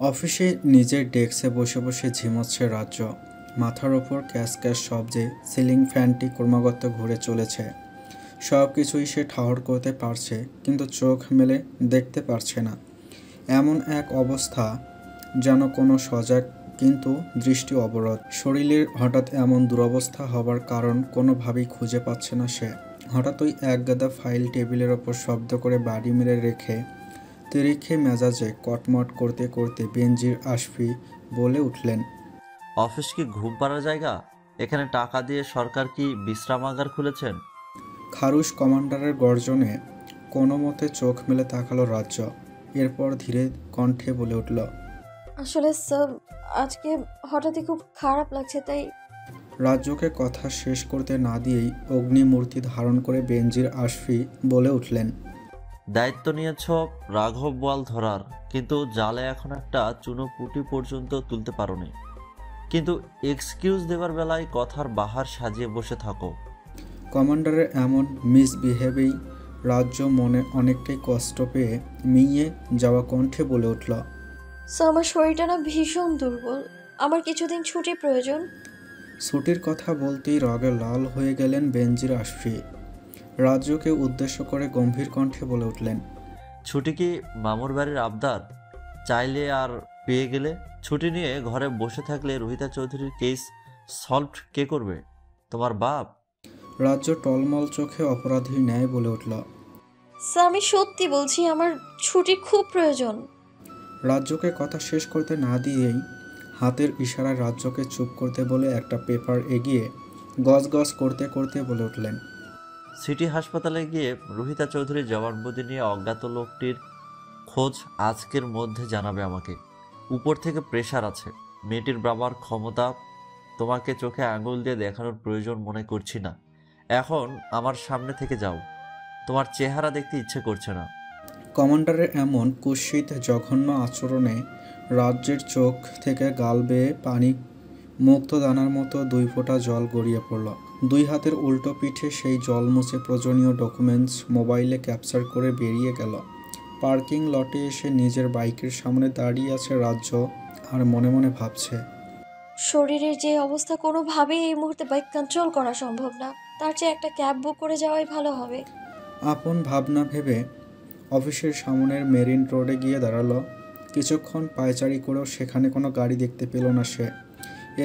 অফিসে নিজের ডেস্কে বসে বসে ঝিমোচ্ছে রাজ্য। মাথার ওপর ক্যাশ ক্যাশ শব্দে সিলিং ফ্যানটি ক্রমাগত ঘুরে চলেছে। সব কিছুই সে ঠাহর করতে পারছে, কিন্তু চোখ মেলে দেখতে পারছে না। এমন এক অবস্থা যেন কোনো সজাগ কিন্তু দৃষ্টি অবরোধ। শরীরের হঠাৎ এমন দুরবস্থা হবার কারণ কোনোভাবেই খুঁজে পাচ্ছে না সে। হঠাৎই এক গাদা ফাইল টেবিলের ওপর শব্দ করে বাড়ি মেরে রেখে তেরিখে মেজাজে কটমট করতে করতে বেনজির আশফি বলে উঠলেন, অফিস কি ঘুম পাড়ার জায়গা? এখানে টাকা দিয়ে সরকার কি বিশ্রামাগার খুলেছেন? খারুশ কমান্ডারের গর্জনে কোনো মতে চোখ মেলে তাকালো রাজ্য। এরপর ধীরে কণ্ঠে বলে উঠল, আসলে স্যার, আজকে হঠাৎই খুব খারাপ লাগছে, তাই। রাজ্যকে কথা শেষ করতে না দিয়েই অগ্নিমূর্তি ধারণ করে বেনজির আশফি বলে উঠলেন, দায়িত্ব নিয়েছ রাঘব বোয়াল ধরার, কিন্তু জালে এখন একটা চুনো পুঁটি পর্যন্ত তুলতে পারোনি। কিন্তু এক্সকিউজ দেবার বেলায় কথার বাহার সাজিয়ে বসে থাকো। কমান্ডারের এমন মিসবিহেভেই রাজ্য মনে অনেকটাই কষ্ট পেয়ে মিইয়ে যাওয়া কণ্ঠে বলে উঠল, স্যার, আমার শরীরটা না ভীষণ দুর্বল। আমার কিছুদিন ছুটি প্রয়োজন। ছুটির কথা বলতেই রাগে লাল হয়ে গেলেন বেনজির আশফি। রাজ্যকে উদ্দেশ্য করে গম্ভীর কণ্ঠে বলে উঠলেন, ছুটি কি মামুর বাড়ির আবদার? চাইলে আর পেয়ে গেলে। ছুটি নিয়ে ঘরে বসে থাকলে রোহিতা চৌধুরীর কেস সলভড কে করবে? তোমার বাপ? রাজ্য টলমল চোখে অপরাধীর ন্যায় বলে উঠল, স্যার, আমি সত্যি বলছি, আমার ছুটি খুব প্রয়োজন। রাজ্যকে কথা শেষ করতে না দিয়েই হাতের ইশারায় রাজ্যকে চুপ করতে বলে একটা পেপার এগিয়ে গজগজ করতে করতে বলে উঠলেন, সিটি হাসপাতালে গিয়ে রোহিতা চৌধুরীর জবানবন্দি নিয়ে অজ্ঞাত লোকটির খোঁজ আজকের মধ্যে জানাবে আমাকে। উপর থেকে প্রেশার আছে। মেয়েটির বাবার ক্ষমতা তোমাকে চোখে আঙুল দিয়ে দেখানোর প্রয়োজন মনে করছি না। এখন আমার সামনে থেকে যাও, তোমার চেহারা দেখতে ইচ্ছে করছে না। কমান্ডারের এমন কুৎসিত জঘন্য আচরণে রাজ্যের চোখ থেকে গাল বেয়ে পানি মুক্ত দানার মতো 2 ফোঁটা জল গড়িয়ে পড়ল। 2 হাতের উল্টো পিঠে সেই জল মুছে প্রয়োজনীয় ডকুমেন্টস মোবাইলে ক্যাপচার করে বেরিয়ে গেল। পার্কিং লটে এসে নিজের বাইকের সামনে দাঁড়িয়ে আছে রাজ্য, আর মনে মনে ভাবছে, শরীরের যে অবস্থা, কোনোভাবেই এই মুহূর্তে বাইক কন্ট্রোল করা সম্ভব না। তার চেয়ে একটা ক্যাব বুক করে যাওয়াই ভালো হবে। আপন ভাবনা ভেবে অফিসের সামনের মেরিন রোডে গিয়ে দাঁড়ালো। কিছুক্ষণ পায়চারি করেও সেখানে কোনো গাড়ি দেখতে পেল না সে।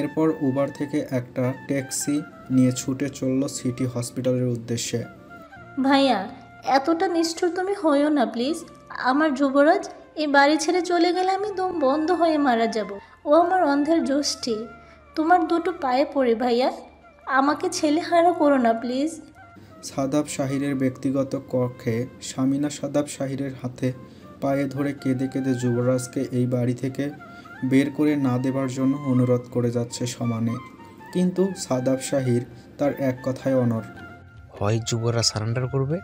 এরপর উবার থেকে একটা ট্যাক্সি নিয়ে ছুটে চলল সিটি হসপিটালের উদ্দেশ্যে। ভাইয়া, এতটা নিষ্ঠুর তুমি হইও না প্লিজ। আমার যুবরাজ এই বাড়ি ছেড়ে চলে গেলে আমি দম বন্ধ হয়ে মারা যাব। ও আমার অন্ধের জ্যোষ্ঠী। তোমার দুটো পায়ে পড়ে ভাইয়া, আমাকে ছেলেহারা করো না প্লিজ। সাদাব শাহিরের ব্যক্তিগত কক্ষে সামিনা সাদাব শাহিরের হাতে পায়ে ধরে কেঁদে কেঁদে যুবরাজকে এই বাড়ি থেকে বের করে না দেবার জন্য অনুরোধ করে যাচ্ছে সমানে। কিন্তু সাদাব শাহির তার এক কথায় অনড়। হয় যুবরাজ সারেন্ডার করবে,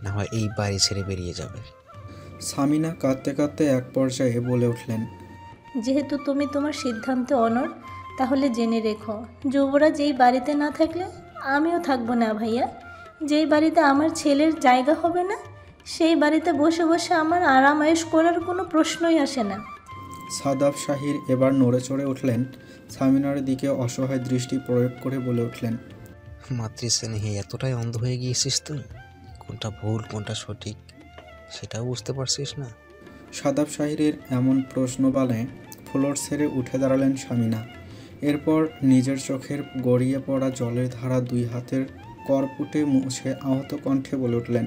না হয় এই বাড়ি ছেড়ে বেরিয়ে যাবে। সামিনা কাঁদতে কাঁদতে এক পর্যায়ে বলে উঠলেন, যেহেতু তুমি তোমার সিদ্ধান্তে অনড়, তাহলে জেনে রেখো, যুবরাজ এই বাড়িতে না থাকলে আমিও থাকবো না ভাইয়া। যেই বাড়িতে আমার ছেলের জায়গা হবে না, সেই বাড়িতে বসে বসে আমার আরাম আয়েশ করার কোনো প্রশ্নই আসে না। সাদাব শাহির এবার নড়ে চড়ে উঠলেন। সামিনার দিকে অসহায় দৃষ্টি প্রয়োগ করে বলে উঠলেন, মাতৃস্নেহে এতটাই অন্ধ হয়ে গিয়েছিস তুই? কোনটা ভুল কোনটা সঠিক সেটাও বুঝতে পারছিস না? সাদাব শাহিরের এমন প্রশ্নবালে ফ্লোর ছেড়ে উঠে দাঁড়ালেন সামিনা। এরপর নিজের চোখের গড়িয়ে পড়া জলের ধারা 2 হাতের করপুটে মুছে আহত কণ্ঠে বলে উঠলেন,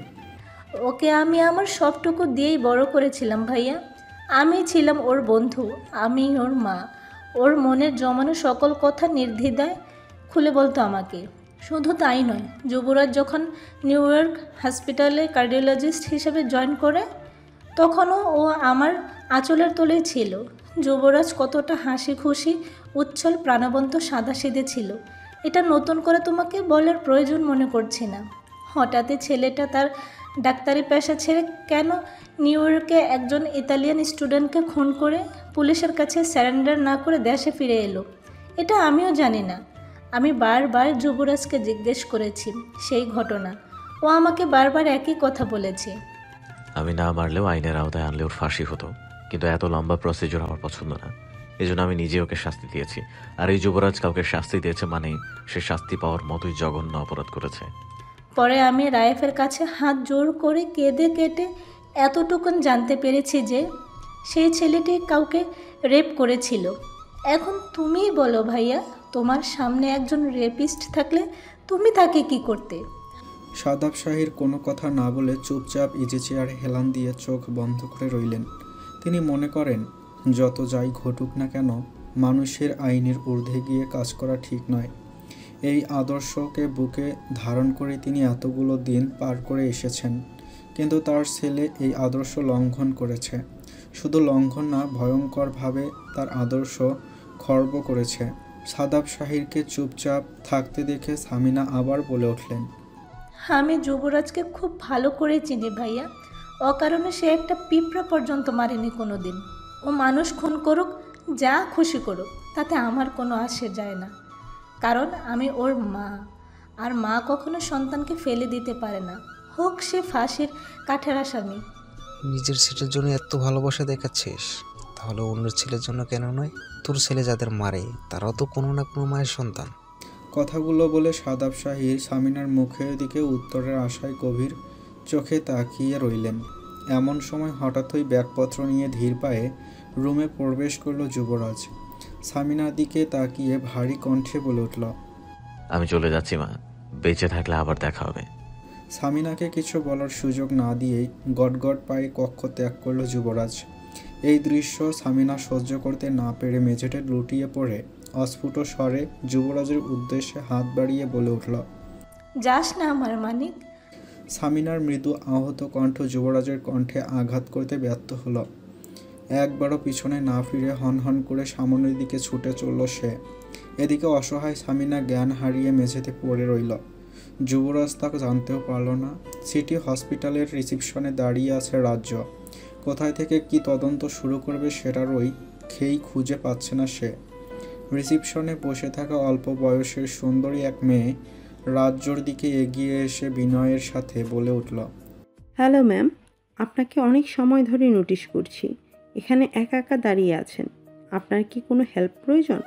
ওকে আমি আমার সবটুকু দিয়েই বড় করেছিলাম ভাইয়া। আমি ছিলাম ওর বন্ধু, আমি ওর মা। ওর মনের জমানো সকল কথা নির্দ্বিধায় খুলে বলতো আমাকে। শুধু তাই নয়, যুবরাজ যখন নিউ ইয়র্ক হসপিটালে কার্ডিওলজিস্ট হিসেবে জয়েন করে, তখনও ও আমার আঁচলের তলেই ছিল। যুবরাজ কতটা হাসি খুশি, উচ্ছল, প্রাণবন্ত, সাদাসিধে ছিল, এটা নতুন করে তোমাকে বলার প্রয়োজন মনে করছি না। হঠাৎই ছেলেটা তার ডাক্তারি পেশা ছেড়ে কেন নিউ ইয়র্কে একজন ইতালিয়ান স্টুডেন্টকে খুন করে পুলিশের কাছে স্যারেন্ডার না করে দেশে ফিরে এলো, এটা আমিও জানি না। আমি বারবার যুবরাজকে জিজ্ঞেস করেছি সেই ঘটনা। ও আমাকে বারবার একই কথা বলেছে। আমি না মারলেও আইনের আওতায় আনলে ওর ফাঁসি হতো। কিন্তু এত লম্বা প্রসিডিউর আমার পছন্দ না। এজন্য আমি নিজে ওকে শাস্তি দিয়েছি। আর এই যুবরাজ কাউকে শাস্তি দিয়েছে মানে সে শাস্তি পাওয়ার মতোই জঘন্য অপরাধ করেছে। পরে আমি রাইফের কাছে হাত জোর করে কেঁদে কেটে এতটুকুন জানতে পেরেছি যে সেই ছেলেটি কাউকে রেপ করেছিল। এখন তুমিই বলো ভাইয়া, তোমার সামনে একজন রেপিস্ট থাকলে তুমি তাকে কি করতে? সাদাব শাহির কোনো কথা না বলে চুপচাপ ইজি চেয়ারে হেলান দিয়ে চোখ বন্ধ করে রইলেন। তিনি মনে করেন যত যাই ঘটুক না কেন মানুষের আইনের ঊর্ধ্বে গিয়ে কাজ করা ঠিক নয়। এই আদর্শকে বুকে ধারণ করে তিনি এতগুলো দিন পার করে এসেছেন, কিন্তু তার ছেলে এই আদর্শ লঙ্ঘন করেছে। শুধু লঙ্ঘন না, ভয়ঙ্করভাবে তার আদর্শ খর্ব করেছে। সাদাব শাহিরকে চুপচাপ থাকতে দেখে সামিনা আবার বলে উঠলেন, আমি যুবরাজকে খুব ভালো করে চিনি ভাইয়া। অকারণে সে একটা পিঁপড়া পর্যন্ত মারেনি কোনো দিন। ও মানুষ খুন করুক, যা খুশি করুক, তাতে আমার কোনো আসে যায় না, কারণ আমি ওর মা। আর মা কখনো সন্তানকে ফেলে দিতে পারে না, হোক সে ফাঁসির কাঠের আসামি। নিজের ছেলের জন্য এত ভালোবাসা দেখাচ্ছিস, তাহলে অন্য ছেলের জন্য কেন নয়? তোর ছেলে যাদের মারে তারাও তো কোনো না কোনো মায়ের সন্তান। কথাগুলো বলে সাদাব শাহির সামিনার মুখের দিকে উত্তরের আশায় গভীর চোখে তাকিয়ে রইলেন। এমন সময় হঠাৎই ব্যাগপত্র নিয়ে ধীর পায়ে রুমে প্রবেশ করল যুবরাজ। সামিনার দিকে তাকিয়ে ভারী কণ্ঠে বলে উঠল, আমি চলে যাচ্ছি মা, বেঁচে থাকলে আবার দেখা হবে। সামিনাকে কিছু বলার সুযোগ না দিয়েই গটগট পায়ে কক্ষ ত্যাগ করল যুবরাজ। এই দৃশ্য সামিনা সহ্য করতে না পেরে মেঝেতে লুটিয়ে পড়ে অস্ফুট স্বরে যুবরাজের উদ্দেশ্যে হাত বাড়িয়ে বলে উঠল, যাস না আমার মানিক। সামিনার মৃদু আহত কণ্ঠ যুবরাজের কণ্ঠে আঘাত করতে ব্যর্থ হলো। একবারও পিছনে না ফিরে হনহন করে সামনের দিকে ছুটে চলল সে। এদিকে অসহায় সামিনা জ্ঞান হারিয়ে মেঝেতে পড়ে রইল। যুবরাজ তা জানতেও পারল না। সিটি হসপিটালের রিসিপশনে দাঁড়িয়ে আছে রাজ্য। কোথায় থেকে কি তদন্ত শুরু করবে সেটারই খেই খুঁজে পাচ্ছে না সে। রিসিপশনে বসে থাকা অল্প বয়সের সুন্দরী এক মেয়ে রাজ্যর দিকে এগিয়ে এসে বিনয়ের সাথে বলে উঠল, হ্যালো ম্যাম, আপনাকে অনেক সময় ধরে নোটিশ করছি, এখানে একা একা দাঁড়িয়ে আছেন। আপনার কি কোনো হেল্প প্রয়োজন?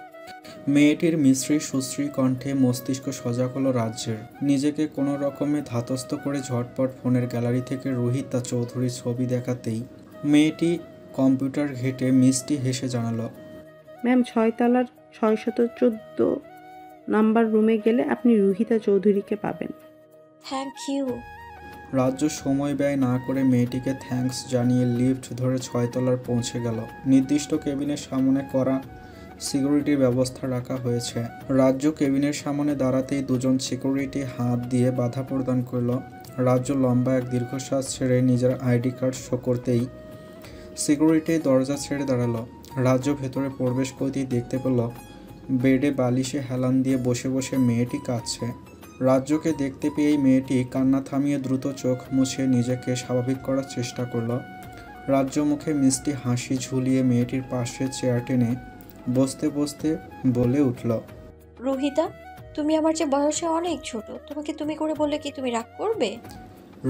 মেয়েটির মিশ্রী সুশ্রী কণ্ঠে মস্তিষ্ক সজাগ হলো রাজ্যের। নিজেকে কোনো রকমে ধাতস্থ করে ঝটপট ফোনের গ্যালারি থেকে রোহিতা চৌধুরীর ছবি দেখাতেই মেয়েটি কম্পিউটার ঘেঁটে মিষ্টি হেসে জানালো, ম্যাম, 6 তলার 614 নাম্বার রুমে গেলে আপনি রুহিতা চৌধুরীকে পাবেন। Thank you. রাজ্য সময় ব্যয় না করে মেয়েটিকে থ্যাঙ্কস জানিয়ে লিফট ধরে 6 তলার পৌঁছে গেল। নির্দিষ্ট কেবিনের সামনে করা সিকিউরিটির ব্যবস্থা রাখা হয়েছে। রাজ্য কেবিনের সামনে দাঁড়াতেই দুজন সিকিউরিটি হাত দিয়ে বাধা প্রদান করল। রাজ্য লম্বা এক দীর্ঘশ্বাস ছেড়ে নিজের আইডি কার্ড শো করতেই সিকিউরিটি দরজা ছেড়ে দাঁড়ালো। রাজ্য ভেতরে প্রবেশ করতেই দেখতে পেল বেডে বালিশে হেলান দিয়ে বসে বসে মেয়েটি কাঁদছে। রাজ্যকে দেখতে পেয়েই মেয়েটি কান্না থামিয়ে দ্রুত চোখ মুছে নিজেকে স্বাভাবিক করার চেষ্টা করল। রাজ্য মুখে মিষ্টি হাসি ঝুলিয়ে মেয়েটির পাশে চেয়ার টেনে বসতে বসতে বলে উঠল, রোহিতা, তুমি আমার চেয়ে বয়সে অনেক ছোট, তোমাকে তুমি করে বললে কি তুমি রাগ করবে?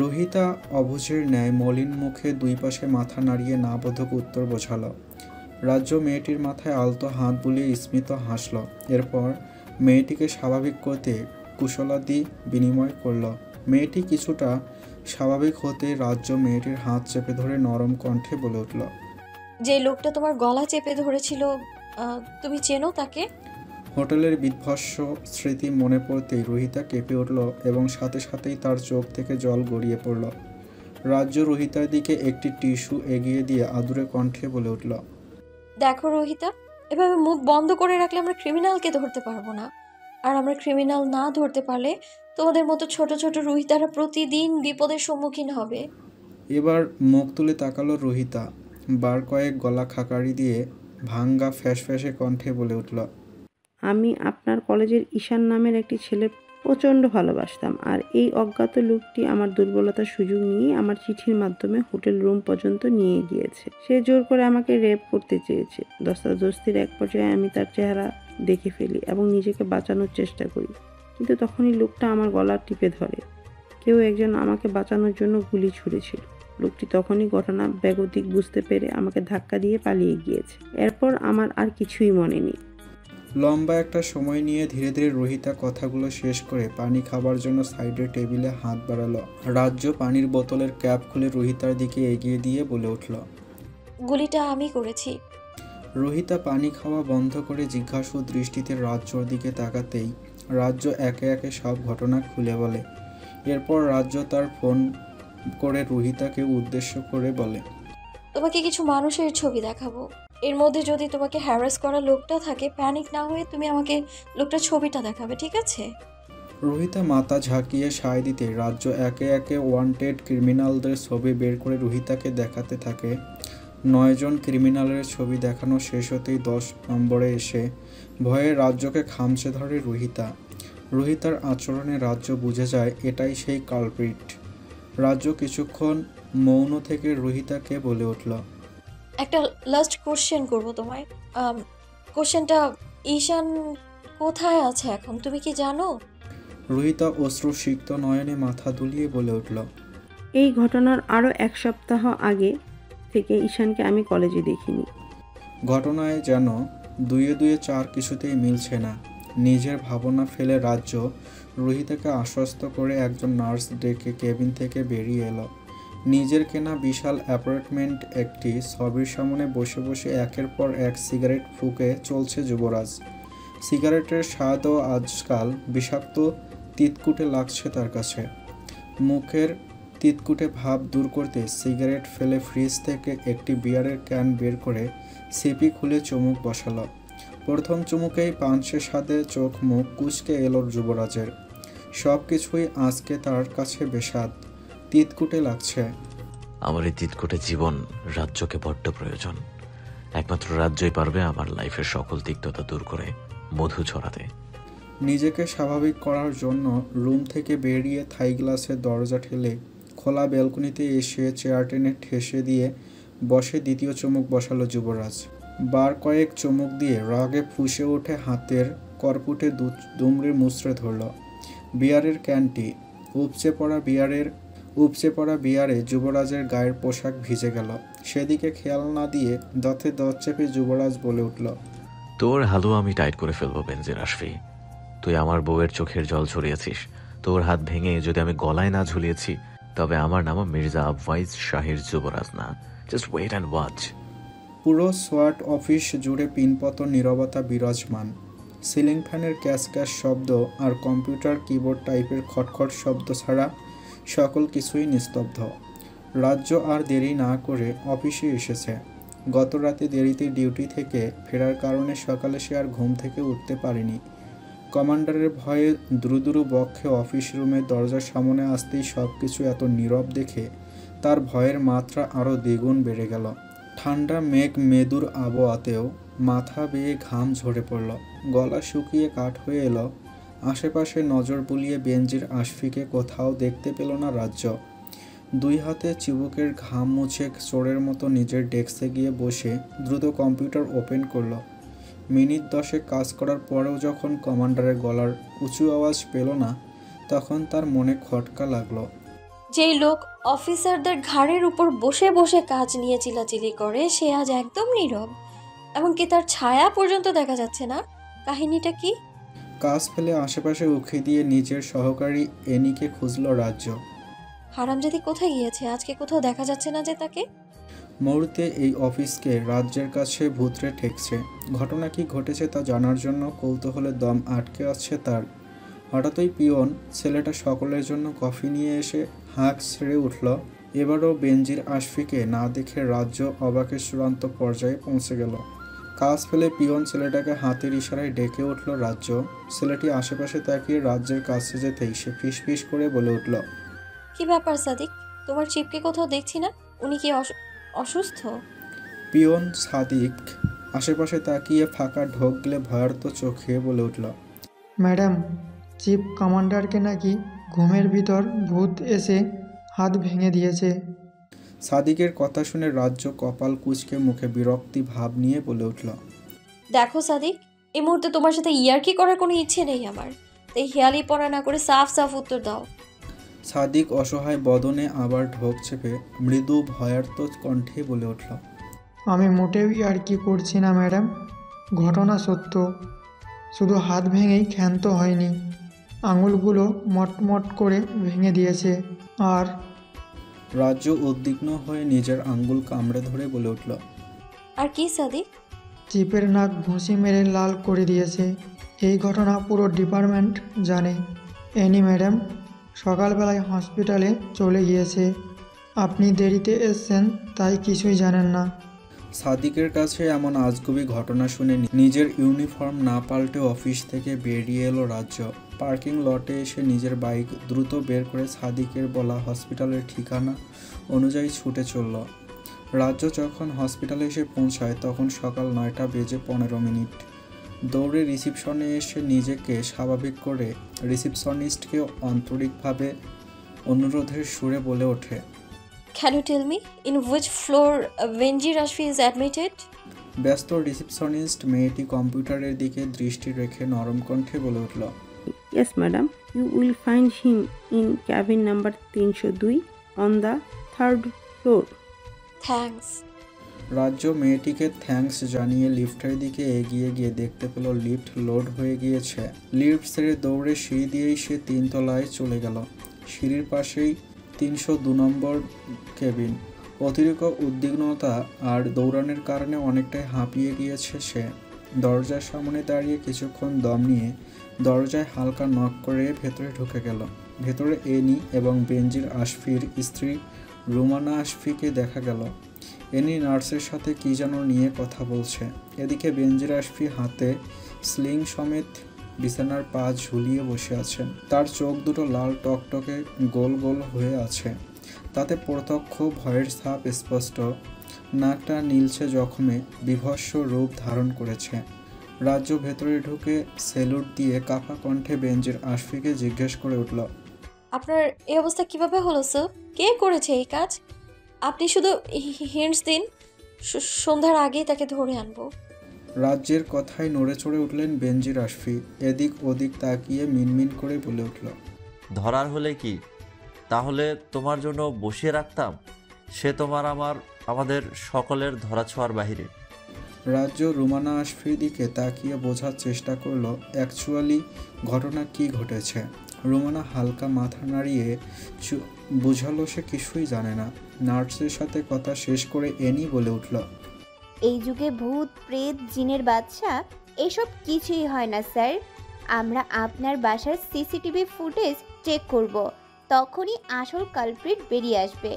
রোহিতা অবুঝের ন্যায় মলিন মুখে দুই পাশে মাথা নাড়িয়ে না বোধক উত্তর বোঝালো। রাজ্য মেয়েটির মাথায় আলতো হাত বুলিয়ে স্মিত হাসল। এরপর মেয়েটিকে স্বাভাবিক করতে কুশলাদি বিনিময় করল। মেয়েটি কিছুটা স্বাভাবিক হতে রাজ্য মেয়েটির হাত চেপে ধরে নরম কণ্ঠে বলে উঠল, যে লোকটা তোমার গলা চেপে ধরেছিল, তুমি চেনো তাকে? হোটেলের বিধ্বস্ত স্মৃতি মনে পড়তেই রোহিতা কেঁপে উঠল এবং সাথে সাথেই তার চোখ থেকে জল গড়িয়ে পড়ল। রাজ্য রোহিতার দিকে একটি টিস্যু এগিয়ে দিয়ে আদুরে কণ্ঠে বলে উঠল, দেখো রোহিতা, এভাবে মুখ বন্ধ করে রাখলে আমরা ক্রিমিনালকে ধরতে পারবো না। আর আমরা ক্রিমিনাল না ধরতে পারলে তোমাদের মতো ছোট ছোট রোহিতারা প্রতিদিন বিপদের সম্মুখীন হবে। এবার মুখ তুলে তাকালো রোহিতা। বার কয়েক গলা খাকারি দিয়ে ভাঙ্গা ফ্যাসফ্যাসে কণ্ঠে বলে উঠল, আমি আপনার কলেজের ঈশান নামের একটি ছেলে প্রচণ্ড ভালোবাসতাম, আর এই অজ্ঞাত লোকটি আমার দুর্বলতার সুযোগ নিয়ে আমার চিঠির মাধ্যমে হোটেল রুম পর্যন্ত নিয়ে গিয়েছে। সে জোর করে আমাকে রেপ করতে চেয়েছে। দস্তাদস্তির এক পর্যায়ে আমি তার চেহারা দেখে ফেলি এবং নিজেকে বাঁচানোর চেষ্টা করি, কিন্তু তখনই লোকটা আমার গলা টিপে ধরে। কেউ একজন আমাকে বাঁচানোর জন্য গুলি ছুঁড়েছিল। লোকটি তখনই ঘটনা বেগতিক বুঝতে পেরে আমাকে ধাক্কা দিয়ে পালিয়ে গিয়েছে। এরপর আমার আর কিছুই মনে নেই। লম্বা একটা সময় নিয়ে ধীরে ধীরে রোহিতা কথাগুলো শেষ করে পানি খাবার জন্য সাইডের টেবিলে হাত বাড়ালো। রাজ্য পানির বোতলের ক্যাপ খুলে রোহিতার দিকে এগিয়ে দিয়ে বলে উঠল, গুলিটা আমি করেছি। রোহিতা পানি খাওয়া বন্ধ করে জিজ্ঞাসু দৃষ্টিতে রাজ্যর দিকে তাকাতেই রাজ্য একে একে সব ঘটনা খুলে বলে। এরপর রাজ্য তার ফোন করে রোহিতাকে উদ্দেশ্য করে বলে, তোমাকে কিছু মানুষের ছবি দেখাবো। এর মধ্যে যদি তোমাকে হ্যারাস করা লোকটা থাকে, প্যানিক না হয়ে তুমি আমাকে লোকটার ছবিটা দেখাবে, ঠিক আছে? রোহিতা মাথা ঝাঁকিয়ে সায় দিতে রাজ্য একে একে ওয়ান্টেড ক্রিমিনালদের ছবি বের করে রোহিতাকে দেখাতে থাকে। 9 জন ক্রিমিনালের ছবি দেখানো শেষ হতেই 10 নম্বরে এসে ভয়ে রাজ্যকে খামচে ধরে রোহিতা। রোহিতার আচরণে রাজ্য বুঝে যায় এটাই সেই কালপ্রিট। রাজ্য কিছুক্ষণ মৌন থেকে রোহিতাকে বলে উঠল, একটা লাস্ট কোশ্চেন করবো তোমায়। কোশ্চেনটা, ঈশান কোথায় আছে এখন, তুমি কি জানো? রোহিতা অশ্রুসিক্ত নয়নে মাথা দুলিয়ে বলে উঠল, এই ঘটনার আরও 1 সপ্তাহ আগে থেকে ঈশানকে আমি কলেজে দেখিনি। ঘটনায় যেন দুয়ে দুয়ে 4 কিছুতেই মিলছে না। নিজের ভাবনা ফেলে রাজ্য রোহিতাকে আশ্বস্ত করে একজন নার্স ডেকে কেবিন থেকে বেরিয়ে এলো। নিজের কেনা বিশাল অ্যাপার্টমেন্ট একটি ছবির সামনে বসে বসে একের পর এক সিগারেট ফুঁকে চলছে যুবরাজ। সিগারেটের স্বাদও আজকাল বিষাক্ত তিতকুটে লাগছে তার কাছে। মুখের তিতকুটে ভাব দূর করতে সিগারেট ফেলে ফ্রিজ থেকে একটি বিয়ারের ক্যান বের করে সিপি খুলে চুমুক বসালো। প্রথম চুমুকেই পাঞ্চে স্বাদে চোখ মুখ কুঁচকে এলো যুবরাজের। সব কিছুই আজকে তার কাছে বেস্বাদ, তিতকুটে লাগছে। আমার এই তিতকুটে জীবন রাজ্যকে বড্ড প্রয়োজন। একমাত্র রাজ্যই পারবে আমার লাইফের সকল তিক্ততা দূর করে মধু ছড়াতে। নিজেকে স্বাভাবিক করার জন্য রুম থেকে বেরিয়ে থাই গ্লাসের দরজা ঠেলে খোলা ব্যালকনিতে এসে চেয়ার টেনে ঠেসে দিয়ে বসে দ্বিতীয় চুমুক বসালো যুবরাজ। বার কয়েক চুমুক দিয়ে রাগে ফুঁসে ওঠে হাতের করপুটে দুমড়ে মুচড়ে ধরল বিয়ারের ক্যানটি। উপচে পড়া বিয়ারে যুবরাজের গায়ের পোশাক ভিজে গেল। সেদিকে খেয়াল না দিয়ে দাঁতে দাঁত চেপে যুবরাজ বলে উঠল, তোর হালুয়া আমি টাইট করে ফেলবো বেনজির আশফি। তুই আমার বউয়ের চোখের জল ছড়িয়েছিস। তোর হাত ভেঙে যদি আমি গলায় না ঝুলিয়েছি তবে আমার নামও মির্জা আবওয়াইজ শাহির যুবরাজ না। Just wait and watch. পুরো সোয়াট অফিস জুড়ে পিনপত নীরবতা বিরাজমান। সিলিং ফ্যানের ক্যাশ ক্যাশ শব্দ আর কম্পিউটার কিবোর্ড টাইপের খটখট শব্দ ছাড়া সকল কিছুই নিস্তব্ধ। রাজ্য আর দেরি না করে অফিসে এসেছে। গত রাতে দেরিতে ডিউটি থেকে ফেরার কারণে সকালে সে আর ঘুম থেকে উঠতে পারেনি। কমান্ডারের ভয়ে দ্রুদ্রু বক্ষে অফিস রুমের দরজার সামনে আসতেই সব কিছু এত নীরব দেখে তার ভয়ের মাত্রা আরও দ্বিগুণ বেড়ে গেল। ঠান্ডা মেঘ মেদুর আবহাওয়াতেও মাথা বেয়ে ঘাম ঝরে পড়ল, গলা শুকিয়ে কাঠ হয়ে এলো। আশেপাশে নজর বুলিয়ে বেনজির আশফিকে কোথাও দেখতে পেল না রাজ্য। 2 হাতে চিবুকের ঘাম মুছে চোরের মতো নিজের ডেস্কে গিয়ে বসে দ্রুত কম্পিউটার ওপেন করলো। মিনিট 10 কাজ করার পরেও যখন কমান্ডারের গলার উঁচু আওয়াজ পেল না, তখন তার মনে খটকা লাগলো। যেই লোক অফিসারদের ঘাড়ের উপর বসে বসে কাজ নিয়ে চিল্লাচিল্লি করে, সে আজ একদম নীরব। এমনকি তার ছায়া পর্যন্ত দেখা যাচ্ছে না। কাহিনীটা কি? কাজ ফেলে আশেপাশে উঁকি দিয়ে নিজের সহকারী এনিকে খুঁজল রাজ্য। হারামজাদি কোথায় গিয়েছে? আজকে কোথাও দেখা যাচ্ছে না যে তাকে। মুহূর্তে এই অফিসকে রাজ্যের কাছে ভূতরে ঠেকছে। ঘটনা কি ঘটেছে তা জানার জন্য কৌতূহলে দম আটকে আসছে তার। হঠাৎই পিয়ন ছেলেটা সকলের জন্য কফি নিয়ে এসে হাঁক ছেড়ে উঠল। এবারও বেনজির আশফিকে না দেখে রাজ্য অবাকের চূড়ান্ত পর্যায়ে পৌঁছে গেল। কাজ ফেলে পিয়ন ছেলেটাকে হাতের ইশারায় ডেকে উঠল রাজ্য। ছেলেটি আশেপাশে তাকিয়ে রাজ্যের কাছে যেতেই সে ফিসফিস করে বলে উঠল, কি ব্যাপার সাদিক? তোমার চিপকে কোথাও দেখছি না। উনি কি অসুস্থ? পিয়ন সাদিক আশেপাশে তাকিয়ে ফাঁকা ঢোক গেলে ভয়ার্ত চোখে বলে উঠল, ম্যাডাম, চিফ কমান্ডারকে নাকি ঘুমের ভিতর ভূত এসে হাত ভেঙে দিয়েছে। সাদিকের কথা শুনে রাজ্য কপাল কুঁচকে মুখে বিরক্তি ভাব নিয়ে বলে উঠল, দেখো সাদিক, এই মুহূর্তে তোমার সাথে ইয়ার্কি করার কোনো ইচ্ছে নেই আমার। তাই হেয়ালি পড়া না করে সাফ সাফ উত্তর দাও। সাদিক অসহায় বদনে আবার ঢোক চেপে মৃদু ভয়ার্ত কণ্ঠে বলে উঠল, আমি মোটেও আর কি করছি না ম্যাডাম, ঘটনা সত্য। শুধু হাত ভেঙেই ক্ষান্ত হয়নি, আঙুলগুলো মটমট করে ভেঙে দিয়েছে। আর রাজ্য উদ্বিগ্ন হয়ে নিজের আঙ্গুল কামড়ে ধরে বলে উঠল, আর কি সাদিক? চিপের নাক ঘুষি মেরে লাল করে দিয়েছে। এই ঘটনা পুরো ডিপার্টমেন্ট জানে। এনি ম্যাডাম সকালবেলায় হসপিটালে চলে গিয়েছে। আপনি দেরিতে এসছেন তাই কিছুই জানেন না। সাদিকের কাছে এমন আজগুবি ঘটনা শুনে নিজের ইউনিফর্ম না পাল্টে অফিস থেকে বেরিয়ে এলো রাজ্য। পার্কিং লটে এসে নিজের বাইক দ্রুত বের করে সাদিকের বলা হসপিটালের ঠিকানা অনুযায়ী ছুটে চলল। রাজ্য যখন হসপিটালে এসে পৌঁছায় তখন সকাল 9:15। দৌড়ে রিসিপশনে এসে নিজেকে স্বাভাবিক করে রিসিপশনিস্টকে আন্তরিকভাবে অনুরোধের সুরে বলে ওঠে, Can you tell me in which floor Benji Rashfi is admitted? ব্যস্ত রিসিপশনিস্ট মেয়েটি কম্পিউটারের দিকে দৃষ্টি রেখে নরম কণ্ঠে বলে উঠল, Yes, madam. You will find him in cabin number 302 on the 3rd floor. Thanks. রাজ্য মেয়েটিকে থ্যাঙ্কস জানিয়ে লিফটের দিকে এগিয়ে গিয়ে দেখতে পেল লিফট লোড হয়ে গিয়েছে। লিফট ছেড়ে দৌড়ে সিঁড়ি দিয়েই সে 3 তলায় চলে গেল। সিঁড়ির পাশেই 302 নম্বর কেবিন। অতিরিক্ত উদ্বিগ্নতা আর দৌড়ানোর কারণে অনেকটাই হাঁপিয়ে গিয়েছে সে। দরজার সামনে দাঁড়িয়ে কিছুক্ষণ দম নিয়ে দরজায় হালকা নক করে ভেতরে ঢুকে গেল। ভেতরে এনি এবং বেনজির আশফির স্ত্রী রুমানা আশফিকে দেখা গেল। এনি নার্সের সাথে কী যেন নিয়ে কথা বলছে। এদিকে বেনজির আশফি হাতে স্লিং সমেত বিছানার পা ঝুলিয়ে বসে আছেন। তার চোখ দুটো লাল টকটকে গোল গোল হয়ে আছে, তাতে প্রত্যক্ষ ভয়ের ছাপ স্পষ্ট। নাকটা নীলছে জখমে বিভৎস রূপ ধারণ করেছে। রাজ্য ভেতরে ঢুকে সেলুট দিয়ে কাঁপা কণ্ঠে বেনজির আশফিকে জিজ্ঞেস করে উঠল, আপনার এই অবস্থা কিভাবে হলো স্যার? কে করেছে এই কাজ? আপনি শুধু হিন্টস দিন, সন্ধ্যার আগেই তাকে ধরে আনবো। রাজ্যের কথায় নড়ে চড়ে উঠলেন বেনজির আশফি। এদিক ওদিক তাকিয়ে মিনমিন করে বলে উঠল, ধরার হলে কি তাহলে তোমার জন্য বসিয়ে রাখতাম? সে তোমার আমাদের সকলের ধরাছোঁয়ার বাহিরে। রাজ্য রুমানা আশফির দিকে তাকিয়ে বোঝার চেষ্টা করলো অ্যাকচুয়ালি ঘটনা কি ঘটেছে। রুমানা হালকা মাথা নাড়িয়ে বুঝালো সে কিছুই জানে না। নার্সের সাথে কথা শেষ করে এনি বলে উঠল, এই যুগে ভূত প্রেত জিনের বাচ্চা এসব কিছুই হয় না স্যার। আমরা আপনার বাসার সিসিটিভি ফুটেজ চেক করব, তখনই আসল কালপ্রিট বেরিয়ে আসবে।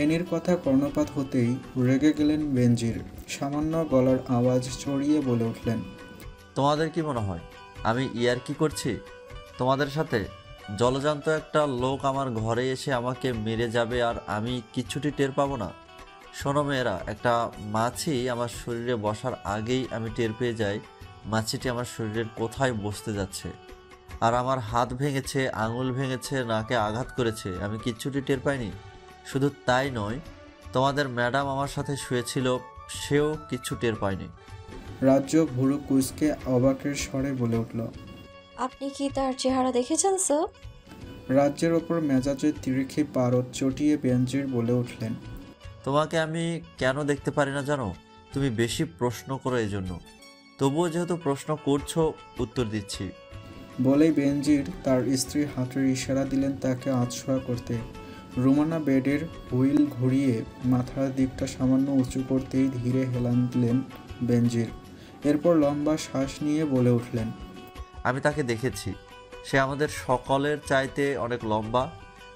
এনির কথা কর্ণপাত হতেই রেগে গেলেন বেনজির। সামান্য গলার আওয়াজ চড়িয়ে বলে উঠলেন, তোমাদের কি মনে হয় আমি ইয়ার্কি করছি তোমাদের সাথে? জলজান্ত একটা লোক আমার ঘরে এসে আমাকে মেরে যাবে আর আমি কিচ্ছুটি টের পাবো না? শোনো মেয়েরা, একটা মাছি আমার শরীরে বসার আগেই আমি টের পেয়ে যাই মাছিটি আমার শরীরের কোথায় বসতে যাচ্ছে। আর আমার হাত ভেঙেছে, আঙুল ভেঙেছে, নাকে আঘাত করেছে, আমি কিচ্ছুটি টের পাইনি। শুধু তাই নয়, তোমাদের ম্যাডাম আমার সাথে শুয়েছিল, সেও কিচ্ছু টের পায়নি। রাজ্য ভুরু কুঁচকে অবাকের স্বরে বলে উঠল, আপনি কি তার চেহারা দেখেছেন স্যার? রাজ্যের ওপর মেজাজের তিরিক্ষি পারদ চটিয়ে বেনজির বলে উঠলেন, তোমাকে আমি কেন দেখতে পারি না জানো? তুমি বেশি প্রশ্ন করো এই জন্য। তবুও যেহেতু প্রশ্ন করছো, উত্তর দিচ্ছি। বলেই বেনজির তার স্ত্রীর হাতের ইশারা দিলেন তাকে আধশোয়া করতে। রুমানা বেডের হুইল ঘুরিয়ে মাথার দিকটা সামান্য উঁচু করতেই ধীরে হেলান দিলেন বেনজির। এরপর লম্বা শ্বাস নিয়ে বলে উঠলেন, আমি তাকে দেখেছি। সে আমাদের সকলের চাইতে অনেক লম্বা,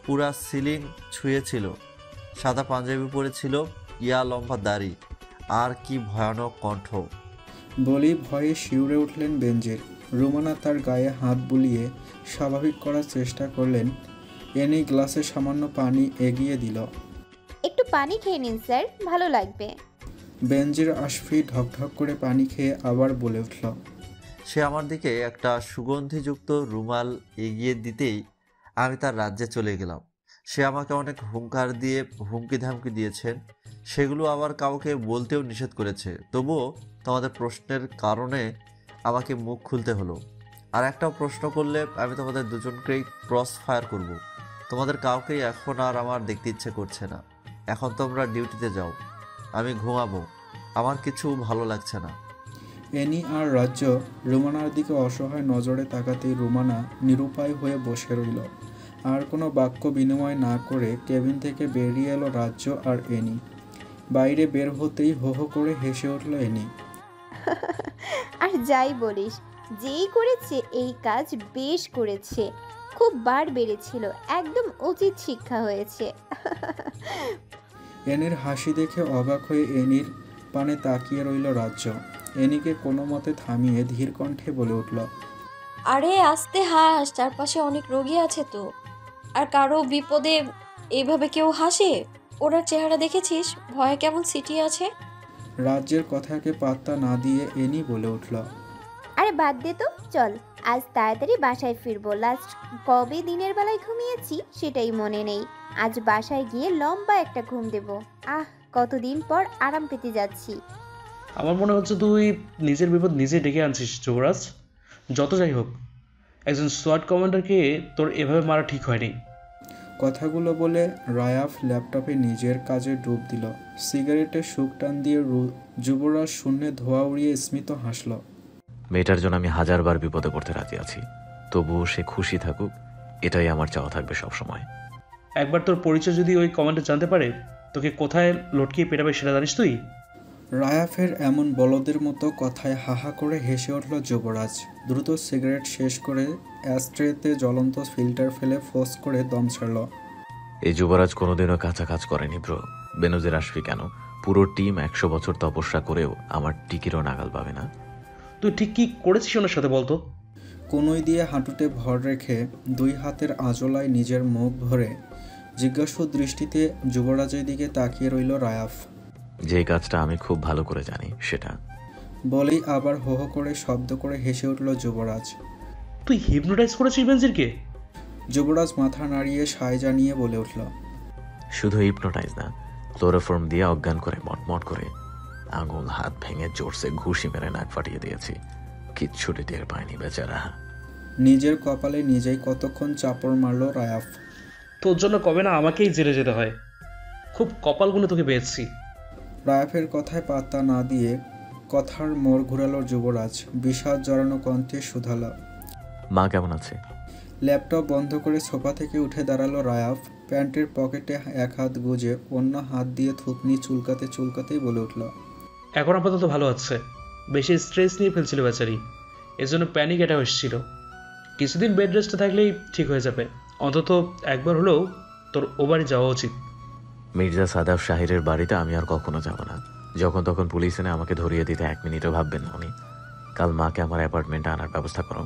পুরা সিলিং ছুঁয়েছিল, সাদা পাঞ্জাবি পরেছিল, ইয়া লম্বা দাড়ি, আর কি ভয়ানক কণ্ঠ। বলেই ভয়ে শিউরে উঠলেন বেনজির। রুমানা তার গায়ে হাত বুলিয়ে স্বাভাবিক করার চেষ্টা করলেন। এনি গ্লাসে সামান্য পানি এগিয়ে দিল। একটু পানি খেয়ে নিন স্যার, ভালো লাগবে। বেনজির আশফি ঢকঢক করে পানি খেয়ে আবার বলে উঠল, সে আমার দিকে একটা সুগন্ধিযুক্ত রুমাল এগিয়ে দিতেই আমি তার রাজ্যে চলে গেলাম। সে আমাকে অনেক হুঙ্কার দিয়ে হুমকি ধামকি দিয়েছেন, সেগুলো আবার কাউকে বলতেও নিষেধ করেছে। তবুও তোমাদের প্রশ্নের কারণে আমাকে মুখ খুলতে হলো। আর একটাও প্রশ্ন করলে আমি তোমাদের দুজনকেই ক্রস ফায়ার করব। তোমাদের কাউকেই এখন আর আমার দেখতে ইচ্ছে করছে না। এখন তোমরা ডিউটিতে যাও, আমি ঘুমাবো। আমার কিছু ভালো লাগছে না। এনি আর রাজ্য রুমানার দিকে অসহায় নজরে তাকাতেই রুমানা নিরুপায় হয়ে বসে রইল। আর কোনো বাক্য বিনিময় না করে কেবিন থেকে বেরিয়ে এলো রাজ্য আর এনি। বাইরে বের হতেই হো হো করে হেসে উঠল এনি। আর যাই বলিস, যেই করেছে এই কাজ বেশ করেছে, খুব বার বেড়েছিল, একদম উচিত শিক্ষা হয়েছে। এনির হাসি দেখে অবাক হয়ে এনির পানে তাকিয়ে রইল রাজ্য। এনিকে কোনো মতে থামিয়ে ধীর কণ্ঠে বলে উঠল, আরে আস্তে হাস, চারপাশে অনেক রোগী আছে তো। আর কারো বিপদে এইভাবে কেউ হাসে? ওনার চেহারা দেখেছিস, ভয়ে কেমন সিটি আছে। রাজ্যের কথাকে পাত্তা না দিয়ে এনি বলে উঠল, আরে বাদ দে তো, চল আজ তাড়াতাড়ি বাসায় ফিরবো। লাস্ট কবে দিনের বেলায় ঘুমিয়েছি সেটাই মনে নেই। আজ বাসায় গিয়ে লম্বা একটা ঘুম দেব। কতদিন পর আরাম পেতে যাচ্ছি। আমার মনে হচ্ছে তুই নিজের বিপদ নিজে ডেকে আনছিস যুবরাজ। যত যাই হোক, একজন সোয়াট কমান্ডারকে তোর এভাবে মারা ঠিক হয়নি। কথাগুলো বলে রায়াফ ল্যাপটপে নিজের কাজে ডুব দিল। সিগারেটের শুক টান দিয়ে যুবরাজ শূন্যে ধোঁয়া উড়িয়ে স্মিত হাসল। মেয়েটার জন্য আমি 1000বার বিপদে পড়তে রাজি আছি, তবুও সে খুশি থাকুক, এটাই আমার চাওয়া থাকবে সবসময়। একবার তোর পরিচয় যদি ওই কমান্ডার জানতে পারে, তোকে কোথায় লটকিয়ে পেটাবে সেটা জানিস তুই? রায়াফের এমন বলদের মতো কথায় হাহা করে হেসে উঠল যুবরাজ। দ্রুত সিগারেট শেষ করে অ্যাস্ট্রেতে জ্বলন্ত ফিল্টার ফেলে ফোঁস করে দম ছাড়ল। এই যুবরাজ কোনোদিনও কাঁচা কাজ করেনি ব্রো। বেনজির আশফি কেন, পুরো টিম 100 বছর তপস্যা করেও আমার টিকিরও নাগাল পাবে না। তুই ঠিক কি করেছিস ওনার সাথে বলতো? কনুই দিয়ে হাঁটুতে ভর রেখে দুই হাতের আঁচলায় নিজের মুখ ভরে জিজ্ঞাসু দৃষ্টিতে যুবরাজের দিকে তাকিয়ে রইল রায়াফ। যে কাজটা আমি খুব ভালো করে জানি সেটা। বলেই আবার হো হো করে শব্দ করে হেসে উঠল যুবরাজ। তুই হিপনোটাইজ করেছিস বেনজিরকে? যুবরাজ মাথা নাড়িয়ে সায় জানিয়ে বলে উঠল, শুধু হিপনোটাইজ না, ক্লোরোফর্ম দিয়ে অজ্ঞান করে মটমট করে আঙুল হাত ভেঙে জোরসে ঘুষি মেরে নাক ফাটিয়ে দিয়েছি। কিচ্ছুটি টের পায়নি বেচারা। নিজের কপালে নিজেই কতক্ষণ চাপড় মারল রায়াফ। তোর জন্য কবে না আমাকেই জেলে যেতে হয়। খুব কপাল গুনে তোকে পেয়েছি। রায়াফের কথায় পাত্তা না দিয়ে কথার মোড় ঘুরালো যুবরাজ। বিষাদ জড়ানো কণ্ঠে শুধালো, মা কেমন আছে? ল্যাপটপ বন্ধ করে সোফা থেকে উঠে দাঁড়ালো রায়াফ। প্যান্টের পকেটে এক হাত গুজে অন্য হাত দিয়ে থুতনি চুলকাতে চুলকাতেই বলে উঠল, এখন আপাতত ভালো আছে। বেশি স্ট্রেস নিয়ে ফেলছিল বেচারি, এজন্য প্যানিক অ্যাটাক এসেছিল। কিছুদিন বেড রেস্টে থাকলেই ঠিক হয়ে যাবে। অন্তত একবার হলেও তোর ও বাড়ি যাওয়া উচিত। মির্জা সাদাব শাহিরের বাড়িতে আমি আর কখনো যাব না। যখন তখন পুলিশ এনে আমাকে ধরিয়ে দিতে 1 মিনিটও ভাববেন না উনি। কাল মাকে আমার অ্যাপার্টমেন্টে আনার ব্যবস্থা করো।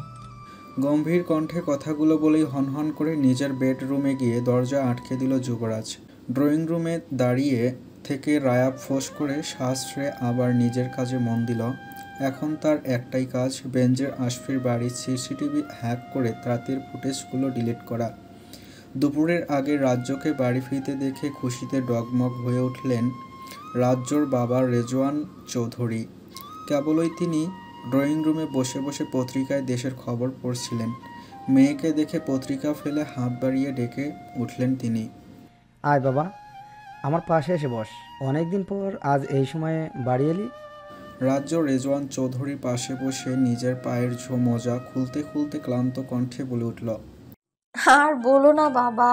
গম্ভীর কণ্ঠে কথাগুলো বলেই হনহন করে নিজের বেডরুমে গিয়ে দরজা আটকে দিল যুবরাজ। ড্রয়িং রুমে দাঁড়িয়ে থেকে রায়াব ফোঁস করে শ্বাস ছেড়ে আবার নিজের কাজে মন দিল। এখন তার একটাই কাজ, বেনজির আশফির বাড়ির সিসিটিভি হ্যাক করে রাতের ফুটেজগুলো ডিলিট করা। দুপুরের আগে রাজ্যকে বাড়ি ফিরতে দেখে খুশিতে ডগমগ হয়ে উঠলেন রাজ্যর বাবা রেজওয়ান চৌধুরী। কেবলই তিনি ড্রয়িং রুমে বসে বসে পত্রিকায় দেশের খবর পড়ছিলেন। মেয়েকে দেখে পত্রিকা ফেলে হাত বাড়িয়ে ডেকে উঠলেন তিনি। আয় বাবা, আমার পাশে এসে বস। অনেকদিন পর আজ এই সময়ে বাড়ি এলি। রাজ্য রেজওয়ান চৌধুরীর পাশে বসে নিজের পায়ের মোজা খুলতে খুলতে ক্লান্ত কণ্ঠে বলে উঠল, আর বলো না বাবা,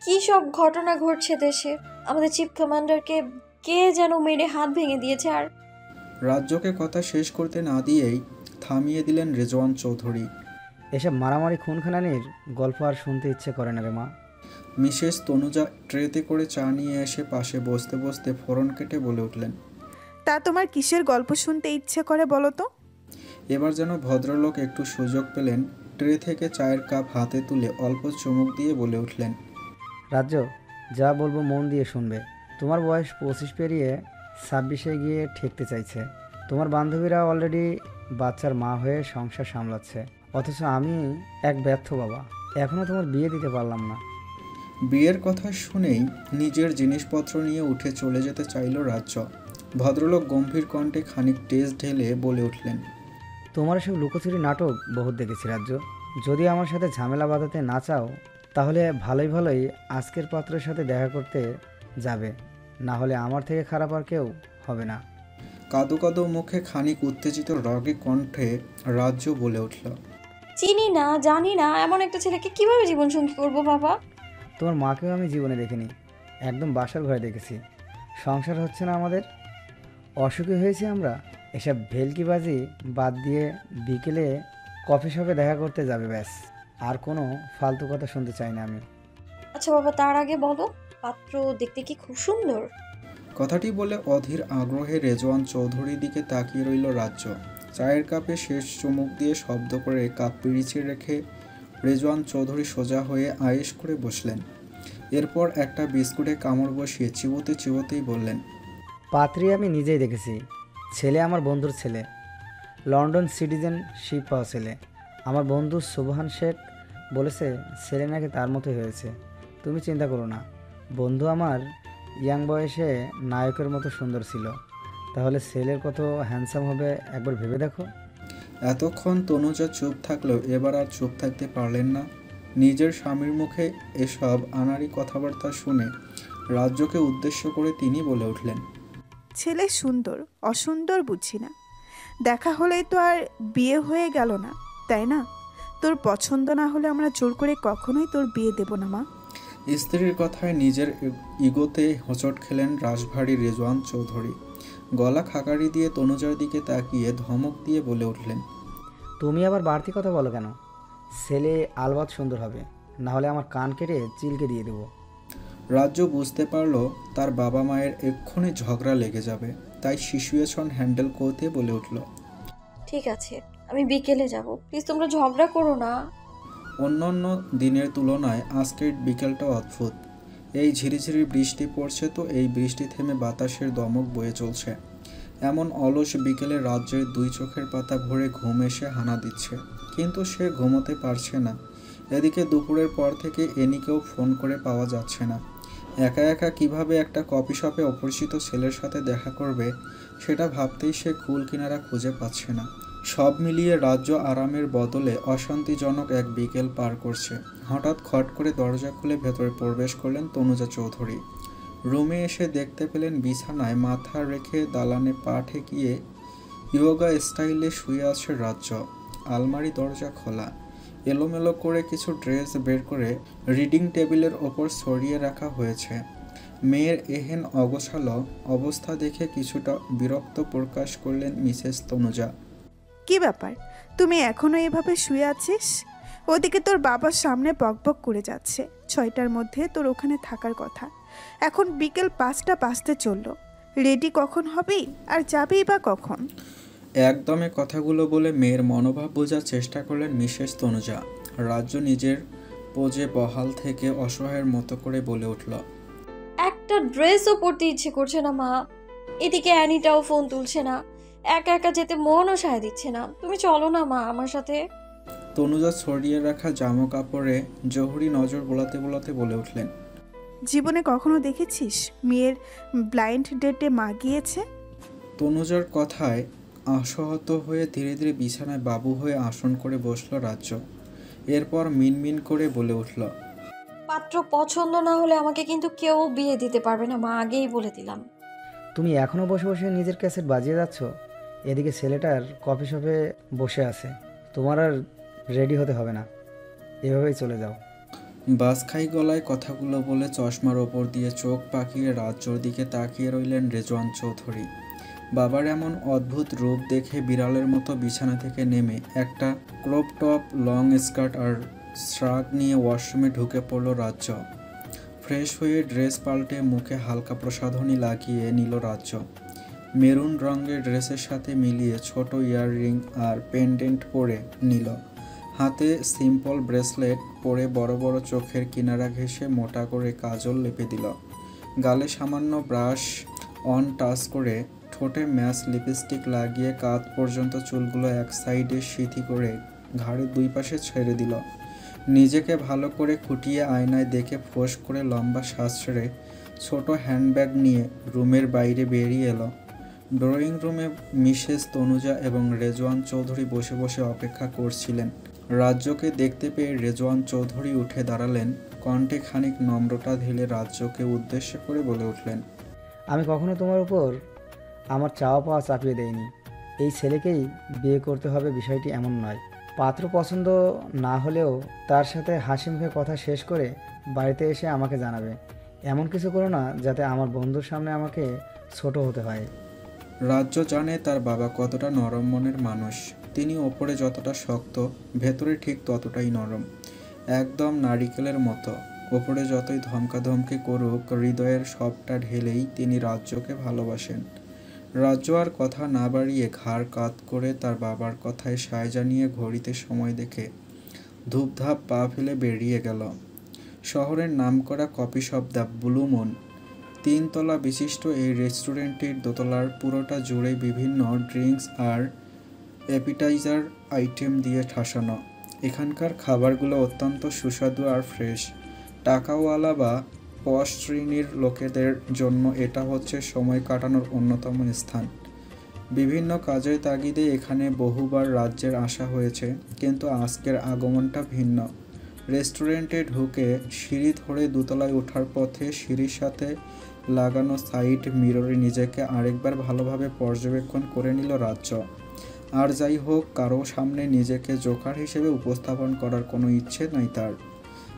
কি সব ঘটনা ঘটছে দেশে। আমাদের চিফ কমান্ডারকে কে যেন মেরে হাত ভেঙে দিয়েছে। আর রাজ্যকে কথা শেষ করতে না দিয়েই থামিয়ে দিলেন রেজওয়ান চৌধুরী। এসব মারামারি খুনখানানির গল্প আর শুনতে ইচ্ছে করে না রে মা। মিসেস তনুজা ট্রেতে করে চা নিয়ে এসে পাশে বসতে বসতে ফোড়ন কেটে বলে উঠলেন, তা তোমার কিসের গল্প শুনতে ইচ্ছে করে বলো তো? এবার যেন ভদ্রলোক একটু সুযোগ পেলেন। ট্রে থেকে চায়ের কাপ হাতে তুলে অল্প চুমুক দিয়ে বলে উঠলেন, রাজ্য, যা বলবো মন দিয়ে শুনবে। তোমার বয়স 25 পেরিয়ে 26-এ গিয়ে ঠেকতে চাইছে। তোমার বান্ধবীরা অলরেডি বাচ্চার মা হয়ে সংসার সামলাচ্ছে, অথচ আমি এক ব্যর্থ বাবা, এখনও তোমার বিয়ে দিতে পারলাম না। বিয়ের কথা শুনেই নিজের জিনিসপত্র নিয়ে উঠে চলে যেতে চাইল রাজ্য। ভদ্রলোক গম্ভীর কণ্ঠে খানিক টেস্ট ঢেলে বলে উঠলেন, তোমার এসব লুকোচুরি নাটক বহুত দেখেছি রাজ্য। যদি আমার সাথে ঝামেলা বাঁধাতে না চাও তাহলে ভালোই ভালোই আজকের পাত্রের সাথে দেখা করতে যাবে, না হলে আমার থেকে খারাপ আর কেউ হবে না। কাদো কাদো মুখে খানিক উত্তেজিত রাগী কণ্ঠে রাজ্য বলে উঠল, চিনি না, জানি না, এমন একটা ছেলেকে কিভাবে জীবনসঙ্গী করবো বাবা। তোমার মাকেও আমি জীবনে দেখিনি, একদম বাসার ঘরে দেখেছি। সংসার হচ্ছে না আমাদের, অসুখী হয়েছি আমরা। এসব ভেলকিবাজি বাদ দিয়ে বিকেলে কফি শপে দেখা করতে যাবে ব্যাস, আর কোনো ফালতু কথা শুনতে চাই না আমি। আচ্ছা বাবা, তার আগে বলো, পাত্র দেখতে কি খুব সুন্দর? কথাটি বলে অধীর আগ্রহে রেজওয়ান চৌধুরীর দিকে তাকিয়ে রইল রাজ্য। চায়ের কাপে শেষ চুমুক দিয়ে শব্দ করে কাপ পিরিচে রেখে রেজওয়ান চৌধুরী সোজা হয়ে আয়েশ করে বসলেন। এরপর একটা বিস্কুটে কামড় বসিয়ে চিবোতে চিবোতেই বললেন, পাত্রী আমি নিজেই দেখেছি, ছেলে আমার বন্ধুর ছেলে, লন্ডন সিটিজেনশিপ পাওয়া ছেলে। আমার বন্ধু সুবহান শেখ বলেছে ছেলে নাকি তার মতোই হয়েছে। তুমি চিন্তা করো না, বন্ধু আমার ইয়াং বয়সে নায়কের মতো সুন্দর ছিল, তাহলে ছেলের কত হ্যান্ডসাম হবে একবার ভেবে দেখো। এতক্ষণ তনুজা চুপ থাকলেও এবার আর চুপ থাকতে পারলেন না। নিজের স্বামীর মুখে এসব আনাড়ি কথাবার্তা শুনে রাজ্যকে উদ্দেশ্য করে তিনি বলে উঠলেন, ছেলে সুন্দর অসুন্দর বুঝছি না, দেখা হলেই তো আর বিয়ে হয়ে গেল না, তাই না? তোর পছন্দ না হলে আমরা জোর করে কখনোই তোর বিয়ে দেব না মা। স্ত্রীর কথায় নিজের ইগোতে হোঁচট খেলেন রাশভারী রেজওয়ান চৌধুরী। গলা খাকারি দিয়ে তনুজার দিকে তাকিয়ে ধমক দিয়ে বলে উঠলেন, তুমি আবার বাড়তি কথা বলো কেন? ছেলে আলবাত সুন্দর হবে, না হলে আমার কান কেটে চিলকে দিয়ে দেবো। রাজ্য বুঝতে পারল তার বাবা মায়ের এক্ষুনি ঝগড়া লেগে যাবে, তাই সিচুয়েশন হ্যান্ডেল করতে বলে উঠল, ঠিক আছে, আমি বিকেলে যাব, প্লিজ তোমরা ঝগড়া করো না। অন্যান্য দিনের তুলনায় আজকের বিকেলটা অদ্ভুত। এই ঝিরিঝিরি বৃষ্টি পড়ছে তো এই বৃষ্টি থেমে বাতাসের দমক বয়ে চলছে। এমন অলস বিকেলে রাজ্যের দুই চোখের পাতা ভরে ঘুম এসে হানা দিচ্ছে, কিন্তু সে ঘুমোতে পারছে না। এদিকে দুপুরের পর থেকে এনিকেও ফোন করে পাওয়া যাচ্ছে না। একা একা কিভাবে একটা কফি শপে অপরিচিত ছেলের সাথে দেখা করবে সেটা ভাবতেই সে কুল কিনারা খুঁজে পাচ্ছে না। সব মিলিয়ে রাজ্য আরামের বদলে অশান্তিজনক এক বিকেল পার করছে। হঠাৎ খট করে দরজা খুলে ভেতরে প্রবেশ করলেন তনুজা চৌধুরী। রুমে এসে দেখতে পেলেন বিছানায় মাথা রেখে দালানে পা ঠেকিয়ে ইয়োগা স্টাইলে শুয়ে আছে রাজ্য। আলমারি দরজা খোলা, এলোমেলো করে কিছু ড্রেস বের করে রিডিং টেবিলের ওপর ছড়িয়ে রাখা হয়েছে। মেয়ের এহেন অগোছালো অবস্থা দেখে কিছুটা বিরক্ত প্রকাশ করলেন মিসেস তনুজা। কি ব্যাপার, তুমি এখনো এভাবে শুয়ে আছিস? ওদিকে তোর বাবার সামনে বকবক করে যাচ্ছে, 6টার মধ্যে তোর ওখানে থাকার কথা, এখন বিকেল 5টা বাজতে চললো। রেডি কখন হবি আর যাবেই বা কখন? একদমে কথাগুলো বলে মেয়ের মনোভাব বোঝার চেষ্টা করলেন মিসেস তনুজা। রাজ্য নিজের পোজে বহাল থেকে অসহায়ের মতো করে বলে উঠল, একটা ড্রেসও পরতে ইচ্ছে করছে না মা। এদিকে অ্যানিটাও ফোন তুলছে না, একা একা যেতে মনও সায় দিচ্ছে না। তুমি চলো না মা আমার সাথে। তনুজা ছড়িয়ে রাখা জামা কাপড়ে জহুরি নজর বোলাতে বোলাতে বলে উঠলেন, জীবনে কখনো দেখেছিস মেয়ের ব্লাইন্ড ডেটে মা গিয়েছে? তনুজার কথায় আশাহত হয়ে ধীরে ধীরে বিছানায় বাবু হয়ে আসন করে বসল রাজ্য। এরপর মিনমিন করে বলে উঠল, পাত্র পছন্দ না হলে আমাকে কিন্তু কেউ বিয়ে দিতে পারবে না মা, আগেই বলে দিলাম। তুমি এখনও বসে বসে নিজের ক্যাসেট বাজিয়ে যাচ্ছ, এদিকে ছেলেটার কফি শপে বসে আছে, তোমার আর রেডি হতে হবে না, এভাবেই চলে যাও। বাসখাই গলায় কথাগুলো বলে চশমার ওপর দিয়ে চোখ পাকিয়ে রাজ্যর দিকে তাকিয়ে রইলেন রেজওয়ান চৌধুরী। বাবার এমন অদ্ভুত রূপ দেখে বিড়ালের মতো বিছানা থেকে নেমে একটা ক্রপ টপ, লং স্কার্ট আর শ্রাগ নিয়ে ওয়াশরুমে ঢুকে পড়ল রাজ্য। ফ্রেশ হয়ে ড্রেস পাল্টে মুখে হালকা প্রসাধনী লাগিয়ে নিল রাজ্য। মেরুন রঙের ড্রেসের সাথে মিলিয়ে ছোট ইয়াররিং আর পেন্ডেন্ট পরে নিল। হাতে সিম্পল ব্রেসলেট পরে বড় বড় চোখের কিনারা ঘেঁষে মোটা করে কাজল লেপে দিল। গালে সামান্য ব্রাশ অন টাচ করে ঠোঁটে ম্যাচ লিপস্টিক লাগিয়ে কাঁধ পর্যন্ত চুলগুলো এক সাইডে সিথি করে ঘাড়ের দুই পাশে ছেড়ে দিল। নিজেকে ভালো করে খুঁটিয়ে আয়নায় দেখে ফোঁস করে লম্বা শ্বাস ছেড়ে ছোট হ্যান্ডব্যাগ নিয়ে রুমের বাইরে বেরিয়ে এলো। ড্রয়িং রুমে মিসেস তনুজা এবং রেজওয়ান চৌধুরী বসে বসে অপেক্ষা করছিলেন। রাজ্যকে দেখতে পেয়ে রেজওয়ান চৌধুরী উঠে দাঁড়ালেন। কণ্ঠে খানিক নম্রতা ঢেলে রাজ্যকে উদ্দেশ্য করে বলে উঠলেন, আমি কখনো তোমার উপর আমার চাওয়া পাওয়া চাপিয়ে দেইনি। এই ছেলেকেই বিয়ে করতে হবে বিষয়টি এমন নয়। পাত্র পছন্দ না হলেও তার সাথে হাসি মুখে কথা শেষ করে বাড়িতে এসে আমাকে জানাবে। এমন কিছু করো না যাতে আমার বন্ধুর সামনে আমাকে ছোট হতে হয়। রাজ্য জানে তার বাবা কতটা নরম মনের মানুষ। তিনি ওপরে যতটা শক্ত, ভেতরে ঠিক ততটাই নরম, একদম নারিকেলের মতো। ওপরে যতই ধমকাধমকি করুক, হৃদয়ের সবটা ঢেলেই তিনি রাজ্যকে ভালোবাসেন। রাজ্য আর কথা না বাড়িয়ে ঘাড় কাত করে তার বাবার কথায় সায় জানিয়ে ঘড়িতে সময় দেখে ধূপধাপ পা ফেলে বেরিয়ে গেল। শহরের নামকরা coffee shop the blue moon, 3 তলা বিশিষ্ট এই রেস্টুরেন্টটির দোতলার পুরোটা জুড়ে বিভিন্ন ড্রিঙ্কস আর অ্যাপিটাইজার আইটেম দিয়ে ঠাসানো। এখানকার খাবারগুলো অত্যন্ত সুস্বাদু আর ফ্রেশ। টাকাওয়ালা বা পশ শ্রেণীর লোকেদের জন্য এটা হচ্ছে সময় কাটানোর অন্যতম স্থান। বিভিন্ন কাজের তাগিদে এখানে বহুবার রাজ্যের আসা হয়েছে, কিন্তু আজকের আগমনটা ভিন্ন। রেস্টুরেন্টে ঢুকে সিঁড়ি ধরে দোতলায় ওঠার পথে সিঁড়ির সাথে লাগানো সাইড মিররে নিজেকে আরেকবার ভালোভাবে পর্যবেক্ষণ করে নিল রাজ্য। আর যাই হোক, কারো সামনে নিজেকে জোকার হিসেবে উপস্থাপন করার কোনো ইচ্ছে নাই তার।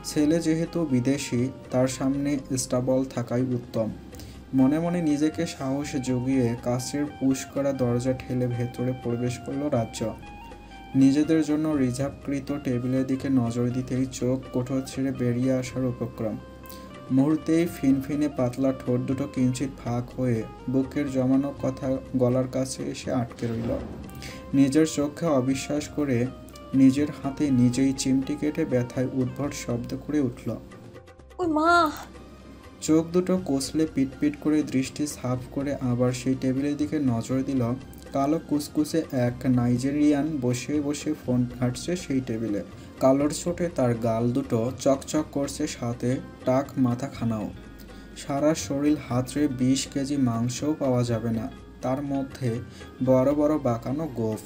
ছেলে যেহেতু বিদেশি, তার সামনে স্টাবল থাকাই উত্তম। মনে মনে নিজেকে সাহস জুগিয়ে কাচের পুশ করা দরজা ঠেলে ভেতরে প্রবেশ করল রাজ্য। নিজেদের জন্য রিজার্ভকৃত টেবিলের দিকে নজর দিতেই চোখ কোঠর ছেড়ে বেরিয়ে আসার উপক্রম। মুহূর্তেই ফিনফিনে পাতলা ঠোঁট দুটো কিঞ্চিত ফাঁক হয়ে বুকের জমানো কথা গলার কাছে এসে আটকে রইল। নিজের চোখে অবিশ্বাস করে নিজের হাতে নিজেই চিমটি কেটে ব্যথায় উদ্ভট শব্দ করে উঠল। ওই মা! চোখ দুটো কষলে পিটপিট করে দৃষ্টি সাফ করে আবার সেই টেবিলের দিকে নজর দিল। কালো কুসকুসে এক নাইজেরিয়ান বসে বসে ফোন ঘাঁটছে সেই টেবিলে। কালোর চোটে তার গাল দুটো চকচক করছে, সাথে টাক মাথাখানাও। সারা শরীর হাতড়ে 20 কেজি মাংসও পাওয়া যাবে না, তার মধ্যে বড় বড় বাঁকানো গোঁফ।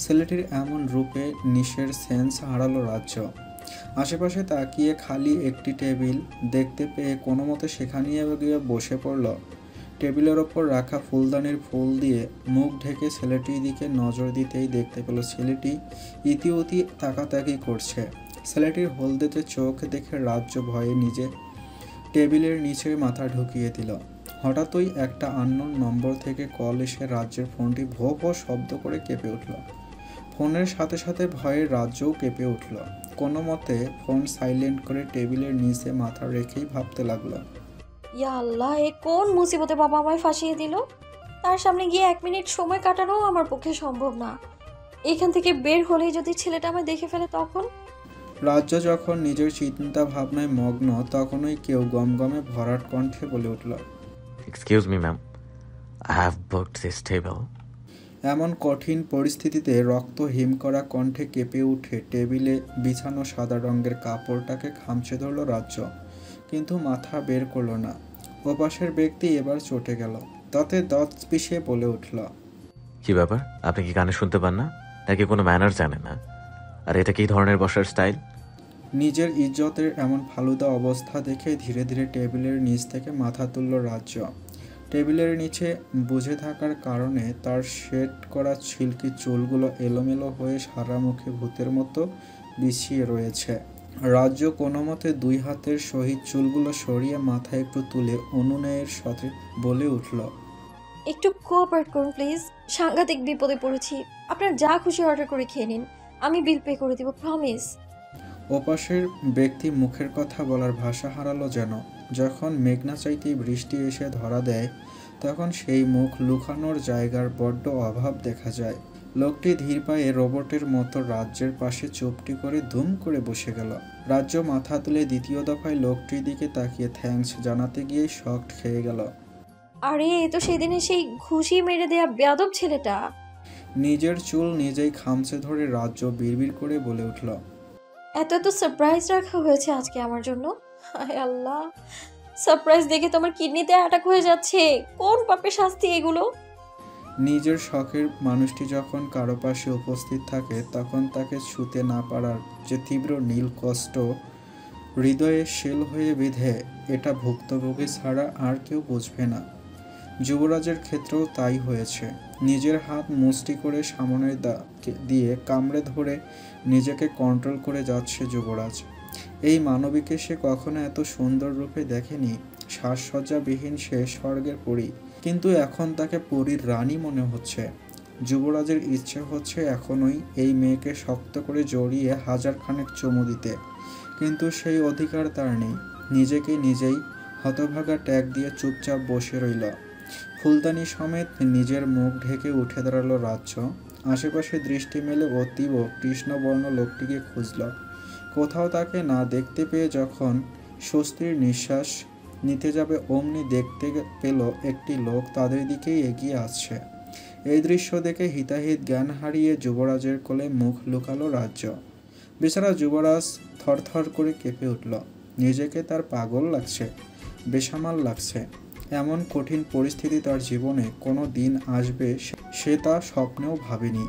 ছেলেটির এমন রূপে নিশের সেন্স হারালো রাজ্য। আশেপাশে তাকিয়ে খালি একটি টেবিল দেখতে পেয়ে কোনো মতে সেখানে গিয়ে বসে পড়ল। টেবিলের ওপর রাখা ফুলদানির ফুল দিয়ে মুখ ঢেকে ছেলেটির দিকে নজর দিতেই দেখতে পেল ছেলেটি ইতিউতি তাকাতাকি করছে। ছেলেটির হলদেতে চোখ দেখে রাজ্য ভয়ে নিজে টেবিলের নিচে মাথা ঢুকিয়ে দিল। হঠাৎই একটা আননোন নম্বর থেকে কল এসে রাজ্যের ফোনটি ভো ভো শব্দ করে কেঁপে উঠল। ফোনের সাথে সাথে ভয়ে রাজ্যও কেঁপে উঠল। কোনো মতে ফোন সাইলেন্ট করে টেবিলের নিচে মাথা রেখেই ভাবতে লাগলো, ইয়া আল্লাহ, এ কোন মুসিবতে বাবা আমায় ফাঁসিয়ে দিল। তার সামনে গিয়ে 1 মিনিট সময় কাটানো আমার পক্ষে সম্ভব না। এখান থেকে বের হলেই যদি ছেলেটা আমায় দেখে ফেলে তখন। রাজ্য যখন নিজের চিন্তা ভাবনায় মগ্ন, তখনই কেউ গমগমে ভরাট কণ্ঠে বলে উঠল, excuse me ma'am, I have booked this table. এমন কঠিন পরিস্থিতিতে রক্ত হিম করা কণ্ঠে কেঁপে উঠে টেবিলে বিছানো সাদা রঙের কাপড়টাকে খামচে ধরল রাজ্য, কিন্তু মাথা বের করলো না। ওপাশের ব্যক্তি এবার চটে গেল, তাতে দাঁত পিষে বলে উঠল, কি ব্যাপার, আপনি কি কানে শুনতে পান না, নাকি কোনো ম্যানার জানে না? আর এটা কি ধরনের বসার স্টাইল? নিজের ইজ্জতের এমন ফালুদা অবস্থা দেখে ধীরে ধীরে টেবিলের নিচ থেকে মাথা তুলল রাজ্য। টেবিলের নিচে বুঝে থাকার কারণে তার সেট করা সিল্কি চুলগুলো এলোমেলো হয়ে সারা মুখে ভূতের মতো বিছিয়ে রয়েছে। রাজ্য কোনো মতে 2 হাতের সহিত চুলগুলো সরিয়ে মাথায় একটু তুলে অনুনয়ের সাথে বলে উঠল, একটু কোঅপারেট করুন প্লিজ, সাংঘাতিক বিপদে পড়েছি। আপনার যা খুশি অর্ডার করে খেয়ে নিন, আমি বিল পে করে দিব, প্রমিস। ওপাশের ব্যক্তি মুখের কথা বলার ভাষা হারালো যেন। যখন মেঘনা চাইতেই বৃষ্টি এসে ধরা দেয়, তখন সেই মুখ লুকানোর জায়গার বড্ড অভাব দেখা যায়। লোকটি ধীর পায়ে রোবটের মতো রাজ্যের পাশে চুপটি করে দুম করে বসে গেল। রাজ্য মাথা তুলে দ্বিতীয় দফায় লোকটির দিকে তাকিয়ে থ্যাঙ্কস জানাতে গিয়ে শক খেয়ে গেল। আরে এ তো সেদিনে সেই ঘুষি মেরে দেয়া বেয়াদব ছেলেটা। নিজের চুল নিজেই খামচে ধরে রাজ্য বিড়বিড় করে বলে উঠল, এত এত সারপ্রাইজ রাখা হয়েছে আজকে আমার জন্য। হায় আল্লাহ, সারপ্রাইজ দেখে তোমার কিডনিতে অ্যাটাক হয়ে যাচ্ছে। কোন পাপে শাস্তি এগুলো? নিজের শখের মানুষটি যখন কারো পাশে উপস্থিত থাকে তখন তাকে ছুতে না পারার যে তীব্র নীল কষ্ট হৃদয়ে শেল হয়ে বিঁধে, এটা ভুক্তভোগী ছাড়া আর কেউ বুঝবে না। যুবরাজের ক্ষেত্রেও তাই হয়েছে। নিজের হাত মুষ্টি করে সামনের দিয়ে কামড়ে ধরে নিজেকে কন্ট্রোল করে যাচ্ছে যুবরাজ। এই মানবীকে সে কখনো এত সুন্দর রূপে দেখেনি। সাজসজ্জাবিহীন সে স্বর্গের পরী, কিন্তু এখন তাকে পরীর রানী মনে হচ্ছে। যুবরাজের ইচ্ছে হচ্ছে এখনই এই মেয়েকে শক্ত করে জড়িয়ে হাজারখানেক চুমু দিতে, কিন্তু সেই অধিকার তার নেই। নিজেকে নিজেই হতভাগা ট্যাগ দিয়ে চুপচাপ বসে রইল। ফুলদানি সমেত নিজের মুখ ঢেকে উঠে দাঁড়ালো রাজ্য। আশেপাশে দৃষ্টি মেলে অতীব কৃষ্ণবর্ণ লোকটিকে খুঁজল। কোথাও তাকে না দেখতে পেয়ে যখন স্বস্তির নিঃশ্বাস নিতে যাবে অমনি দেখতে পেল একটি লোক তাদের দিকেই এগিয়ে আসছে। এই দৃশ্য দেখে হিতাহিত জ্ঞান হারিয়ে যুবরাজের কোলে মুখ লুকালো রাজ্য। বেচারা যুবরাজ থরথর করে কেঁপে উঠল। নিজেকে তার পাগল লাগছে, বেসামাল লাগছে। এমন কঠিন পরিস্থিতি তার জীবনে কোনো দিন আসবে সে তা স্বপ্নেও ভাবেনি।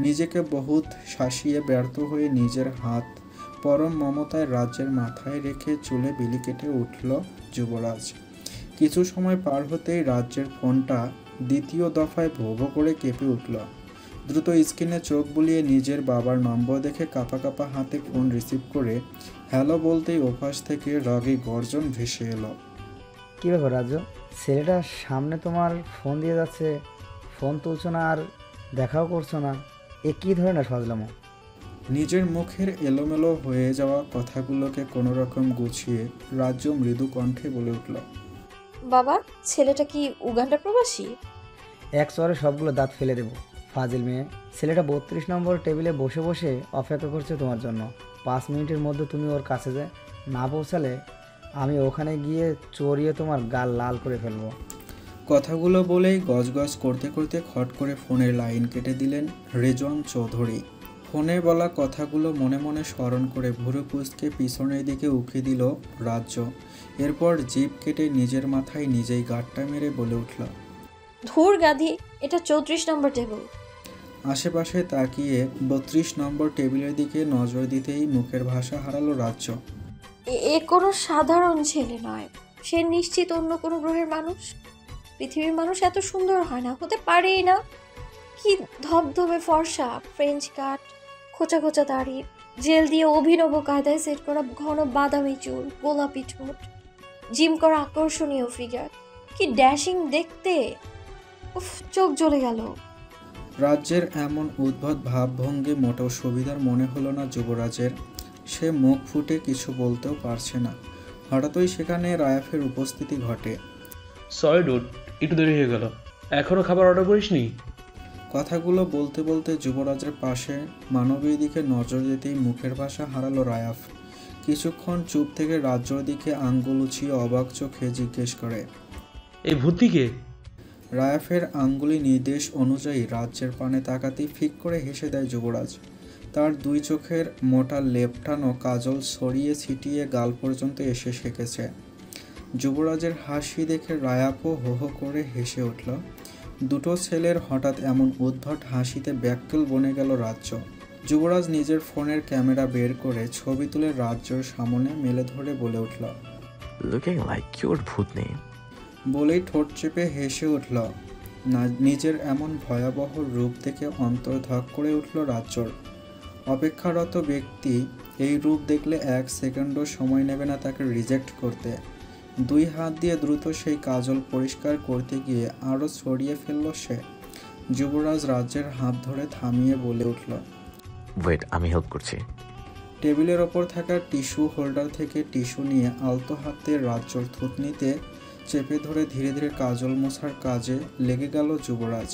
নিজেকে বহুত শাসিয়ে ব্যর্থ হয়ে নিজের হাত পরম মমতায় রাজ্যের মাথায় রেখে চুলে বিলি কেটে উঠল যুবরাজ। কিছু সময় পার হতেই রাজ্যের ফোনটা দ্বিতীয় দফায় ভো ভো করে কেঁপে উঠল। দ্রুত স্ক্রিনে চোখ বুলিয়ে নিজের বাবার নম্বর দেখে কাঁপা কাঁপা হাতে ফোন রিসিভ করে হ্যালো বলতেই ওপাশ থেকে রাগে গর্জন ভেসে এলো। কী ব্যাপার রাজ্য, ছেলেটা সামনে তোমার ফোন দিয়ে যাচ্ছে, ফোন তুলছো না আর দেখাও করছো না, এ কী ধরনের সাজলামো? নিজের মুখের এলোমেলো হয়ে যাওয়া কথাগুলোকে কোনো রকম গুছিয়ে রাজ্য মৃদু কণ্ঠে বলে উঠল, বাবা, ছেলেটা কি উগান্ডা প্রবাসী? এক চরে সবগুলো দাঁত ফেলে দেবো, ফাজিল মেয়ে। ছেলেটা 32 নম্বর টেবিলে বসে বসে অপেক্ষা করছে তোমার জন্য। 5 মিনিটের মধ্যে তুমি ওর কাছে না পৌঁছালে আমি ওখানে গিয়ে চড়িয়ে তোমার গাল লাল করে ফেলবো। কথাগুলো বলেই গজগজ করতে করতে খট করে ফোনের লাইন কেটে দিলেন রেজওয়ান চৌধুরী। ফোনে বলা কথাগুলো মনে মনে স্মরণ করে ভুরু কুঁচকে পিছনের দিকে উঁকি দিল রাজ্য। এরপর জিভ কেটে নিজের মাথায় নিজেই গাঁটটা মেরে বলে উঠল, ধুর গাধি, এটা 34 নম্বর টেবিল। আশেপাশে তাকিয়ে 32 নম্বর টেবিলের দিকে নজর দিতেই মুখের ভাষা হারালো রাজ্য। এ কোনো সাধারণ ছেলে নয়, সে নিশ্চিত অন্য কোনো গ্রহের মানুষ। পৃথিবীর মানুষ এত সুন্দর হয় না, হতে পারেই না। কি ধবধবে ফর্সা, ফ্রেঞ্চ কাট, খোঁচা খোঁচা দাড়ি, জেল দিয়ে অভিনব কায়দায় সেট করা ঘন বাদামি চুল, গোলাপি ঠোঁট, জিম করা আকর্ষণীয় ফিগার, কি ড্যাশিং দেখতে! উফ, চোখ জ্বলে গেল। রাজ্যের এমন উদ্ভট ভাবভঙ্গি মোটেও সুবিধার মনে হলো না যুবরাজের। সে মুখ ফুটে কিছু বলতেও পারছে না। হঠাৎই সেখানে রায়াফের উপস্থিতি ঘটে। সরি ডুড, একটু দেরি হয়ে গেল। এখনো খাবার অর্ডার করিসনি? কথাগুলো বলতে বলতে যুবরাজের পাশে মানবীর দিকে নজর দিতেই মুখের ভাষা হারালো রায়াফ। কিছুক্ষণ চুপ থেকে রাজ্যর দিকে আঙ্গুল উঁচিয়ে অবাক চোখে জিজ্ঞেস করে, এই ভূতিকে? রায়াফের আঙ্গুলি নির্দেশ অনুযায়ী রাজ্যের পানে তাকাতেই ফিক করে হেসে দেয় যুবরাজ। তার দুই চোখের মোটা লেপটানো কাজল ছড়িয়ে ছিটিয়ে গাল পর্যন্ত এসে শেখেছে। যুবরাজের হাসি দেখে রায়াফও হো হো করে হেসে উঠল। দুটো ছেলের হঠাৎ এমন উদ্ভট হাসিতে ব্যাকুল বনে গেল রাজ্য। যুবরাজ নিজের ফোনের ক্যামেরা বের করে ছবি তুলে রাজ্যর সামনে মেলে ধরে বলে উঠল, লুকিং লাইক কিউট ভূতনি। বলেই ঠোঁট চেপে হেসে উঠল। নিজের এমন ভয়াবহ রূপ দেখে অন্তর ধক করে উঠল রাজ্যর। অপেক্ষারত ব্যক্তি এই রূপ দেখলে 1 সেকেন্ডও সময় নেবে না তাকে রিজেক্ট করতে। 2 হাত দিয়ে দ্রুত সেই কাজল পরিষ্কার করতে গিয়ে আরও ছড়িয়ে ফেলল সে। যুবরাজ রাজ্যের হাত ধরে থামিয়ে বলে উঠল, ওয়েট, আমি হেল্প করছি। টেবিলের ওপর থাকা টিস্যু হোল্ডার থেকে টিস্যু নিয়ে আলতো হাতে রাজ্যর থুতনিতে চেপে ধরে ধীরে ধীরে কাজল মোছার কাজে লেগে গেল যুবরাজ।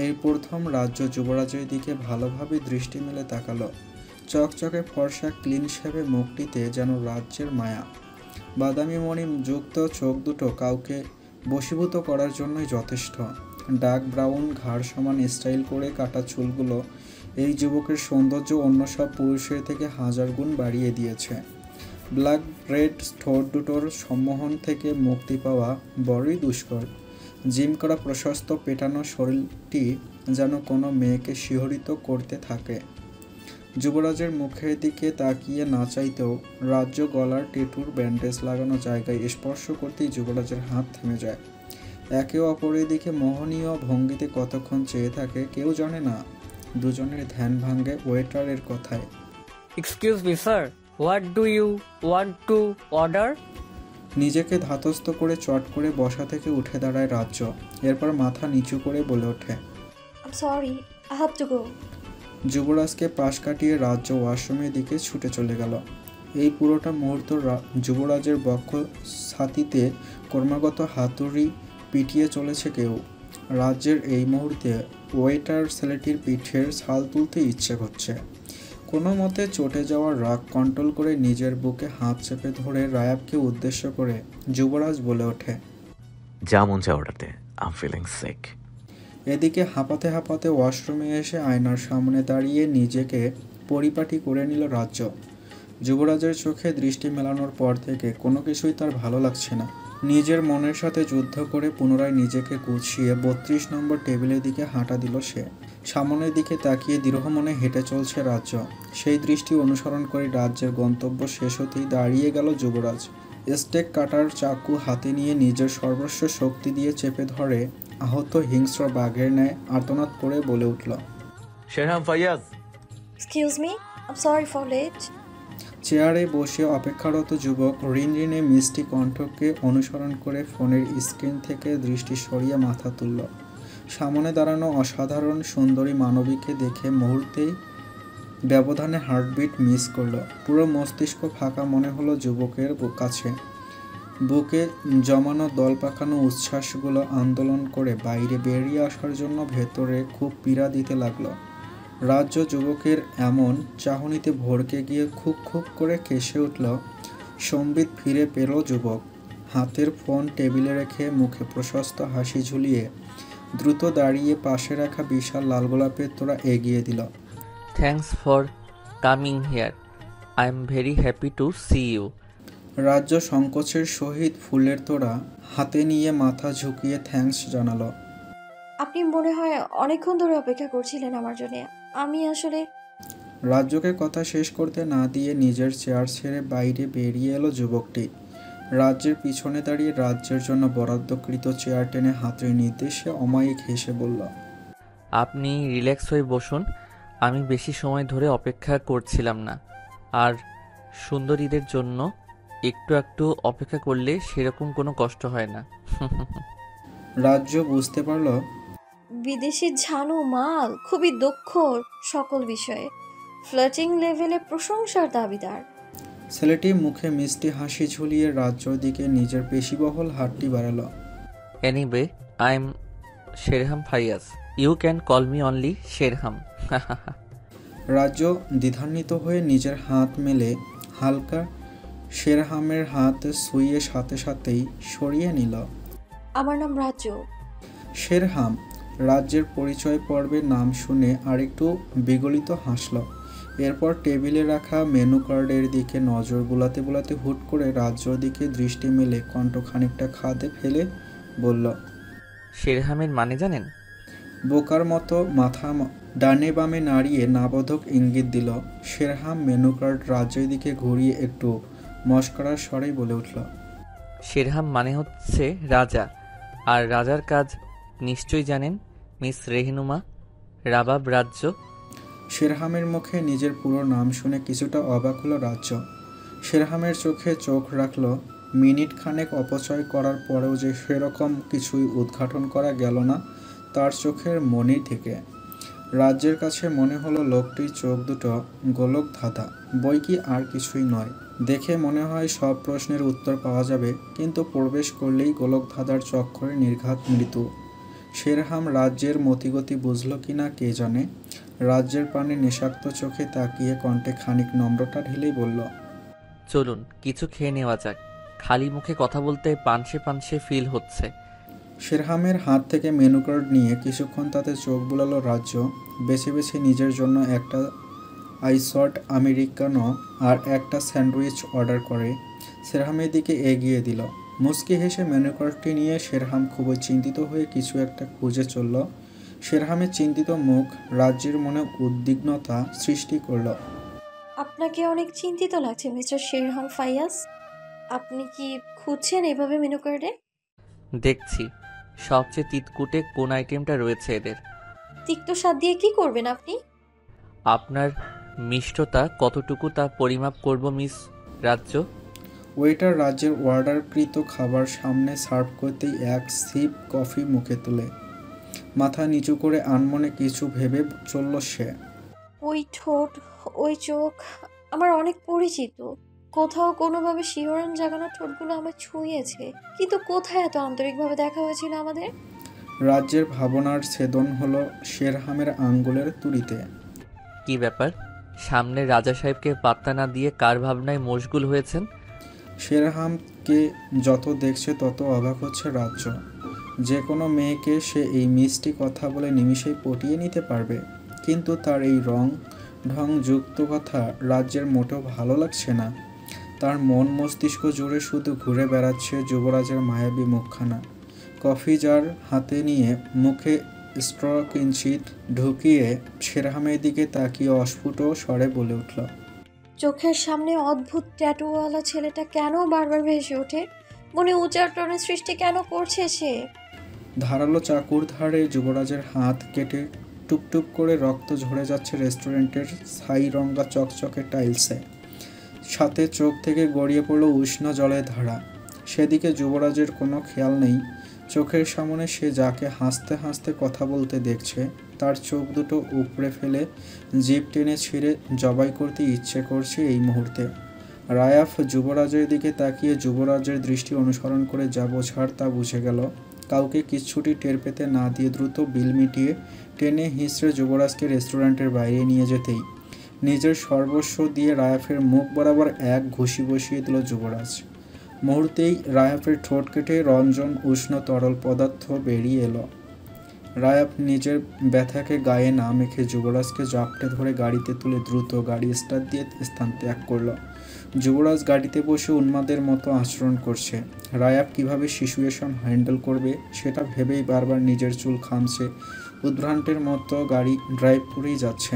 এই প্রথম রাজ্য যুবরাজের দিকে ভালোভাবে দৃষ্টি মেলে তাকালো। চকচকে ফর্সা ক্লিন শেভে মুখটিতে যেন রাজ্যের মায়া। বাদামি মণি যুক্ত চোখ দুটো কাউকে বশীভূত করার জন্যই যথেষ্ট। ডার্ক ব্রাউন ঘাড় সমান স্টাইল করে কাটা চুলগুলো এই যুবকের সৌন্দর্য অন্য সব পুরুষের থেকে 1000 গুণ বাড়িয়ে দিয়েছে। ব্ল্যাক রেড ঠোঁট দুটোর সম্মোহন থেকে মুক্তি পাওয়া বড়ই দুষ্কর। জিম করা প্রশস্ত পেটানো শরীরটি যেন কোনো মেয়েকে শিহরিত করতে থাকে। যুবরাজের মুখের দিকে তাকিয়ে না চাইতেও রাজ্য গলার টেটুর ব্যান্ডেজ লাগানো জায়গায় স্পর্শ করতেই যুবরাজের হাত থেমে যায়। একে অপরের দিকে মোহনীয় ভঙ্গিতে কতক্ষণ চেয়ে থাকে কেউ জানে না। দুজনের ধ্যান ভাঙে ওয়েটারের কথায়। Excuse me sir, what do you want to order? নিজেকে ধাতস্থ করে চট করে বসা থেকে উঠে দাঁড়ায় রাজ্য। এরপর মাথা নিচু করে বলে ওঠে, I'm sorry, I have to go. যুবরাজকে পাশ কাটিয়ে রাজ্য ওয়াশরুমের দিকে ছুটে চলে গেল। এই পুরোটা মুহূর্ত যুবরাজের বক্ষ ছাতিতে ক্রমাগত হাতুড়ি পিটিয়ে চলেছে কেউ। রাজ্যের এই মুহূর্তে ওয়েটার ছেলেটির পিঠের ছাল তুলতে ইচ্ছে করছে। কোনো মতে চটে যাওয়ার রাগ কন্ট্রোল করে নিজের বুকে হাত চেপে ধরে রায়াবকে উদ্দেশ্য করে যুবরাজ বলে ওঠে, যা মন চায় অর্ডার দে, আই এম ফিলিং সিক। এদিকে হাঁপাতে হাঁপাতে ওয়াশরুমে এসে আয়নার সামনে দাঁড়িয়ে নিজেকে পরিপাটি করে নিল রাজ্য। যুবরাজের চোখে দৃষ্টি মেলানোর পর থেকে কোনো কিছুই তার ভালো লাগছে না। নিজের মনের সাথে যুদ্ধ করে পুনরায় নিজেকে গুছিয়ে 32 নম্বর টেবিলের দিকে হাঁটা দিল সে। সামনের দিকে তাকিয়ে দৃঢ় মনে হেঁটে চলছে রাজ্য। সেই দৃষ্টি অনুসরণ করে রাজ্যের গন্তব্য শেষ হতেই দাঁড়িয়ে গেল যুবরাজ। স্টেক কাটার চাকু হাতে নিয়ে নিজের সর্বস্ব শক্তি দিয়ে চেপে ধরে আহত হিংস্র বাঘের ন্যায় আর্তনাদ করে বলে উঠল, Sherham Fayaz. Excuse me, I'm sorry for late. চেয়ারে বসে অপেক্ষারত যুবক রিনরিনে মিষ্টি কণ্ঠকে অনুসরণ করে ফোনের স্ক্রিন থেকে দৃষ্টি সরিয়ে মাথা তুলল। সামনে দাঁড়ানো অসাধারণ সুন্দরী মানবীকে দেখে মুহূর্তেই ব্যবধানে হার্টবিট মিস করল। পুরো মস্তিষ্ক ফাঁকা মনে হলো যুবকের কাছে। বুকে জমানো দল পাকানো উচ্ছ্বাসগুলো আন্দোলন করে বাইরে বেরিয়ে আসার জন্য ভেতরে খুব পীড়া দিতে লাগলো। রাজ্য যুবকের এমন চাহনিতে ভড়কে গিয়ে খুব খুব করে কেসে উঠল। সম্বিত ফিরে পেল যুবক। হাতের ফোন টেবিলে রেখে মুখে প্রশস্ত হাসি ঝুলিয়ে দ্রুত দাঁড়িয়ে পাশে রাখা বিশাল লাল গোলাপের তোড়া এগিয়ে দিল। Thanks for coming here, I am very happy to see you. Rajya সংকোচের সহিত ফুলের তোড়া হাতে নিয়ে মাথা ঝুঁকিয়ে থ্যাঙ্কস জানালো। আপনি মনে হয় অনেকক্ষণ ধরে অপেক্ষা করছিলেন আমার জন্য। আমি আসলে রাজ্যকে কথা শেষ করতে না দিয়ে নিজের চেয়ার ছেড়ে বাইরে বেরিয়ে এলো যুবকটি। রাজ্যের পিছনে দাঁড়িয়ে রাজ্যের জন্য বরাদ্দকৃত চেয়ার টেনে হাতের নির্দেশে অমায়িক হেসে বলল, আপনি রিল্যাক্স হয়ে বসুন, আমি বেশি সময় ধরে অপেক্ষা করছিলাম না। আর সুন্দরীদের জন্য একটু একটু অপেক্ষা করলে সেরকম কোনো কষ্ট হয় না। রাজ্য বুঝতে পারল বিদেশি ঝানু মাল, খুবই দক্ষ সকল বিষয়ে, ফ্লার্টিং লেভেলে প্রশংসার দাবিদার। ছেলেটি মুখে মিষ্টি হাসি ঝুলিয়ে রাজ্যর দিকে নিজের পেশিবহল হাতটি বাড়ালো। Anyway, I am Sherham Faiyaz, you can call me only Sherham. Rajya দ্বিধান্বিত হয়ে নিজের হাত মেলে হালকা শেরহামের হাত ছুঁয়ে সাথে সাথেই সরিয়ে নিল। আমার নাম রাজ্য। শেরহাম রাজ্যের পরিচয় পর্বের নাম শুনে আরেকটু বিগলিত হাসল। এরপর টেবিলে রাখা মেনু কার্ডের দিকে নজর বুলাতে বুলাতে হুট করে রাজ্যর দিকে দৃষ্টি মেলে কণ্ঠ খানিকটা খাদে ফেলে বলল, শেরহামের মানে জানেন? বোকার মতো মাথা ডানে বামে নাড়িয়ে নাবোধক ইঙ্গিত দিল। শেরহাম মেনু কার্ড রাজ্যের দিকে ঘুরিয়ে একটু মস্করার স্বরেই বলে উঠল, শেরহাম মানে হচ্ছে রাজা, আর রাজার কাজ নিশ্চয়ই জানেন মিস রেহনুমা, রাবাব রাজ্য। শেরহামের মুখে নিজের পুরো নাম শুনে কিছুটা অবাক হলো রাজ্য। শেরহামের চোখে চোখ রাখল। মিনিট খানেক অপচয় করার পরেও যে সেরকম কিছুই উদ্ঘাটন করা গেল না তার চোখের মনি থেকে। রাজ্যের কাছে মনে হলো লোকটির চোখ দুটো গোলক ধাঁধা, বই কি আর কিছুই নয়। দেখে মনে হয় সব প্রশ্নের উত্তর পাওয়া যাবে, কিন্তু প্রবেশ করলেই গোলক ধাঁধার চক্করে নির্ঘাত মৃত্যু। শেরহাম রাজ্যের মতিগতি বুঝল কিনা কে জানে। রাজ্যের পানে নেশাক্ত চোখে তাকিয়ে কণ্ঠে খানিক নম্রতা ঢেলেই বলল, চলুন কিছু খেয়ে নেওয়া যাক, খালি মুখে কথা বলতে পানসে পানসে ফিল হচ্ছে। শেরহামের হাত থেকে মেনু কার্ড নিয়ে কিছুক্ষণ তাতে চোখ বুলালো রাজ্য। বেছে বেছে নিজের জন্য একটা আইসট আমেরিকানো আর একটা স্যান্ডউইচ অর্ডার করে শেরহামের দিকে এগিয়ে দিল। মুচকি হেসে মেনু কার্ডটি নিয়ে শেরহাম খুবই চিন্তিত হয়ে কিছু একটা খুঁজে চলল। শেরহামের চিন্তিত মুখ রাজ্যের মনে উদ্বিগ্নতা সৃষ্টি করল। আপনাকে অনেক চিন্তিত লাগছে মিস্টার শেরহাম ফাইয়াজ। আপনি কি খুঁজছেন এভাবে মেনু কার্ডে? দেখছি সবচেয়ে তিতকুটে কোন আইটেমটা রয়েছে এদের। তিক্ত স্বাদ দিয়ে কি করবেন আপনি? আপনার মিষ্টতা কতটুকু তা পরিমাপ করব মিস রাজ্য। ওয়েটার রাজ্যের অর্ডারকৃত খাবার সামনে সার্ভ করতেই এক সিপ কফি মুখে তুলে মাথা নিচু করে আনমনে কিছু ভেবে চলল সে। ওই ঠোঁট, ওই চোখ আমার অনেক পরিচিত। কোথাও কোনোভাবে শিহরণ জাগানো ঠোঁটগুলো আমার ছুঁয়েছে, কিন্তু কোথায় এত আন্তরিকভাবে দেখা হয়েছিল আমাদের? রাজ্যের ভাবনার ছেদন হলো শেরহামের আঙ্গুলের তুড়িতে। কি ব্যাপার, সামনে রাজা সাহেবকে পাত্তা না দিয়ে কার ভাবনায় মশগুল হয়েছেন? শেরহামকে যত দেখছে তত অবাক হচ্ছে রাজ্য। যে কোনো মেয়েকে সে এই মিষ্টি কথা বলে নিমিষেই পটিয়ে নিতে পারবে, কিন্তু তার এই রং ঢং যুক্ত কথা রাজ্যের মোটেও ভালো লাগছে না। তার মন মস্তিষ্ক জুড়ে শুধু ঘুরে বেড়াচ্ছে যুবরাজের মায়াবী মুখখানা। কফি জার হাতে নিয়ে মুখে স্ট্র কিঞ্চিত ঢুকিয়ে শেরহামের দিকে তাকিয়ে অস্ফুট স্বরে বলে উঠল, চোখের সামনে অদ্ভুত ট্যাটুওয়ালা ছেলেটা কেন বারবার ভেসে ওঠে? মনে উচ্চাটনের সৃষ্টি কেন করছে সে? ধারালো চাকুর ধারে যুবরাজের হাত কেটে টুপটুপ করে রক্ত ঝরে যাচ্ছে রেস্টুরেন্টের ছাই রঙা চকচকে টাইলসে। সাথে চোখ থেকে গড়িয়ে পড়ল উষ্ণ জলের ধারা। সেদিকে যুবরাজের কোনো খেয়াল নেই। চোখের সামনে সে যাকে হাসতে হাসতে কথা বলতে দেখছে তার চোখ দুটো উপড়ে ফেলে জিভ টেনে ছিঁড়ে জবাই করতে ইচ্ছে করছে এই মুহূর্তে। রায়াফ যুবরাজের দিকে তাকিয়ে যুবরাজের দৃষ্টি অনুসরণ করে যা বোঝার তা বুঝে গেল। কাউকে কিচ্ছুটি টের পেতে না দিয়ে দ্রুত বিল মিটিয়ে টেনে হিঁচড়ে যুবরাজকে রেস্টুরেন্টের বাইরে নিয়ে যেতেই নিজের সর্বস্ব দিয়ে রায়াফের মুখ বরাবর এক ঘুষি বসিয়ে দিল যুবরাজ। মুহূর্তেই রায়াফের ঠোঁট কেটে রঞ্জন উষ্ণ তরল পদার্থ বেরিয়ে এলো। রায়াফ নিজের ব্যথাকে গায়ে না মেখে যুবরাজকে জাপটে ধরে গাড়িতে তুলে দ্রুত গাড়ি স্টার্ট দিয়ে স্থান ত্যাগ করল। যুবরাজ গাড়িতে বসে উন্মাদের মতো আচরণ করছে। রায়াফ কিভাবে সিচুয়েশন হ্যান্ডেল করবে সেটা ভেবেই বারবার নিজের চুল খামছে। উদ্ভ্রান্তের মতো গাড়ি ড্রাইভ করেই যাচ্ছে।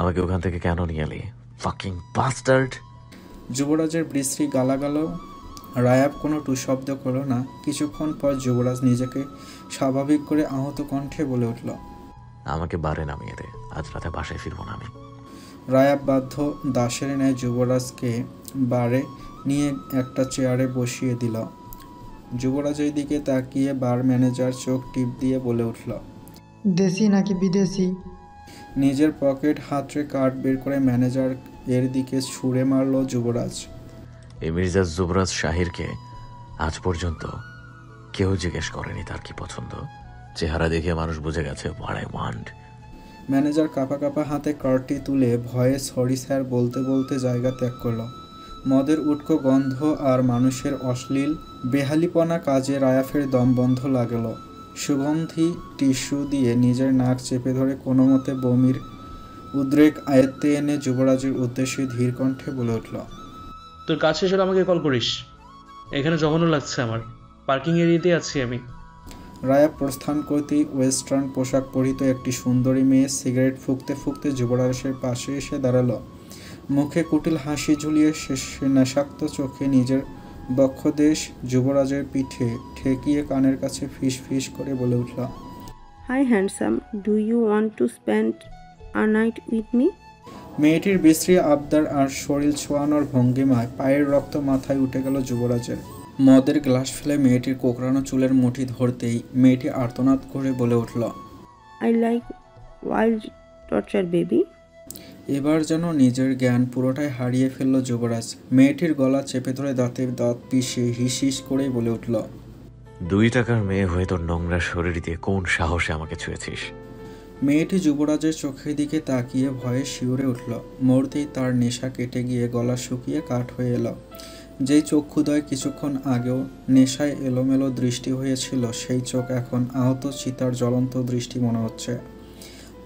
আমাকে ওখান থেকে কেন নিয়ে এলি, ফাকিং বাস্টার্ড? যুবরাজের বিশ্রী গালাগালো। রায়াব কোনো টু শব্দ করল না। কিছুক্ষণ পর যুবরাজ নিজেকে স্বাভাবিক করে আহত কণ্ঠে বলে উঠল, আমাকে বারে নামিয়ে দে, আজ রাতে বাসায় ফিরবো না আমি। রায়াব বাধ্য দাসের ন্যায় যুবরাজকে বারে নিয়ে একটা চেয়ারে বসিয়ে দিল। যুবরাজের দিকে তাকিয়ে বার ম্যানেজার চোখ টিপ দিয়ে বলে উঠল, দেশি নাকি বিদেশি? নিজের পকেট হাতড়ে কার্ড বের করে ম্যানেজার এর দিকে ছুঁড়ে মারল যুবরাজ। এই মির্জা যুবরাজ শাহিরকে আজ পর্যন্ত কেউ জিজ্ঞেস করেনি তার কি পছন্দ। চেহারা দেখে মানুষ বুঝে গেছে হোয়াট আই ওয়ান্ট। ম্যানেজার কাঁপা কাঁপা হাতে কার্ডটি তুলে ভয়ে সরি স্যার বলতে বলতে জায়গা ত্যাগ করল। মদের উটকো গন্ধ আর মানুষের অশ্লীল বেহালিপনা কাজে রায়াফের দম বন্ধ লাগল। সুগন্ধি টিস্যু দিয়ে নিজের নাক চেপে ধরে কোনো মতে বমির উদ্রেক আয়ত্তে এনে যুবরাজের উদ্দেশ্যে ধীর কণ্ঠে বলে উঠল, তোর কাজ শেষ হলে আমাকে কল করিস। এখানে জঘন্য লাগছে আমার, পার্কিং এরিয়াতে আছি আমি। রায়া প্রস্থান করতেই ওয়েস্টার্ন পোশাক পরিহিত একটি সুন্দরী মেয়ে সিগারেট ফুঁকতে ফুঁকতে যুবরাজের পাশে এসে দাঁড়ালো। মুখে কুটিল হাসি ঝুলিয়ে সে নেশাক্ত চোখে নিজের বক্ষদেশ যুবরাজের পিঠে ঠেকিয়ে কানের কাছে ফিস ফিস করে বলে উঠল, hi handsome, do you want to spend a night with me? মেয়েটির বিশ্রী আবদার আর শরীর ছোঁয়ানোর ভঙ্গিমায় পায়ের রক্ত মাথায় উঠে গেল যুবরাজের। মদের গ্লাস ফেলে মেয়েটির কোকড়ানো চুলের মুঠি ধরতেই মেয়েটি আর্তনাদ করে বলে উঠল, I like wild torture baby. এবার যেন নিজের জ্ঞান পুরোটাই হারিয়ে ফেলল যুবরাজ। মেয়েটির গলা চেপে ধরে দাঁতে দাঁত পিষে হিস হিস করেই বলে উঠল, 2 টাকার মেয়ে হয়ে তোর নোংরা শরীর দিয়ে কোন সাহসে আমাকে ছুঁয়েছিস? মেয়েটি যুবরাজের চোখের দিকে তাকিয়ে ভয়ে শিউরে উঠল। মুহূর্তেই তার নেশা কেটে গিয়ে গলা শুকিয়ে কাঠ হয়ে এলো। যেই চক্ষুদয় কিছুক্ষণ আগেও নেশায় এলোমেলো দৃষ্টি হয়েছিল সেই চোখ এখন আহত চিতার জ্বলন্ত দৃষ্টি মনে হচ্ছে।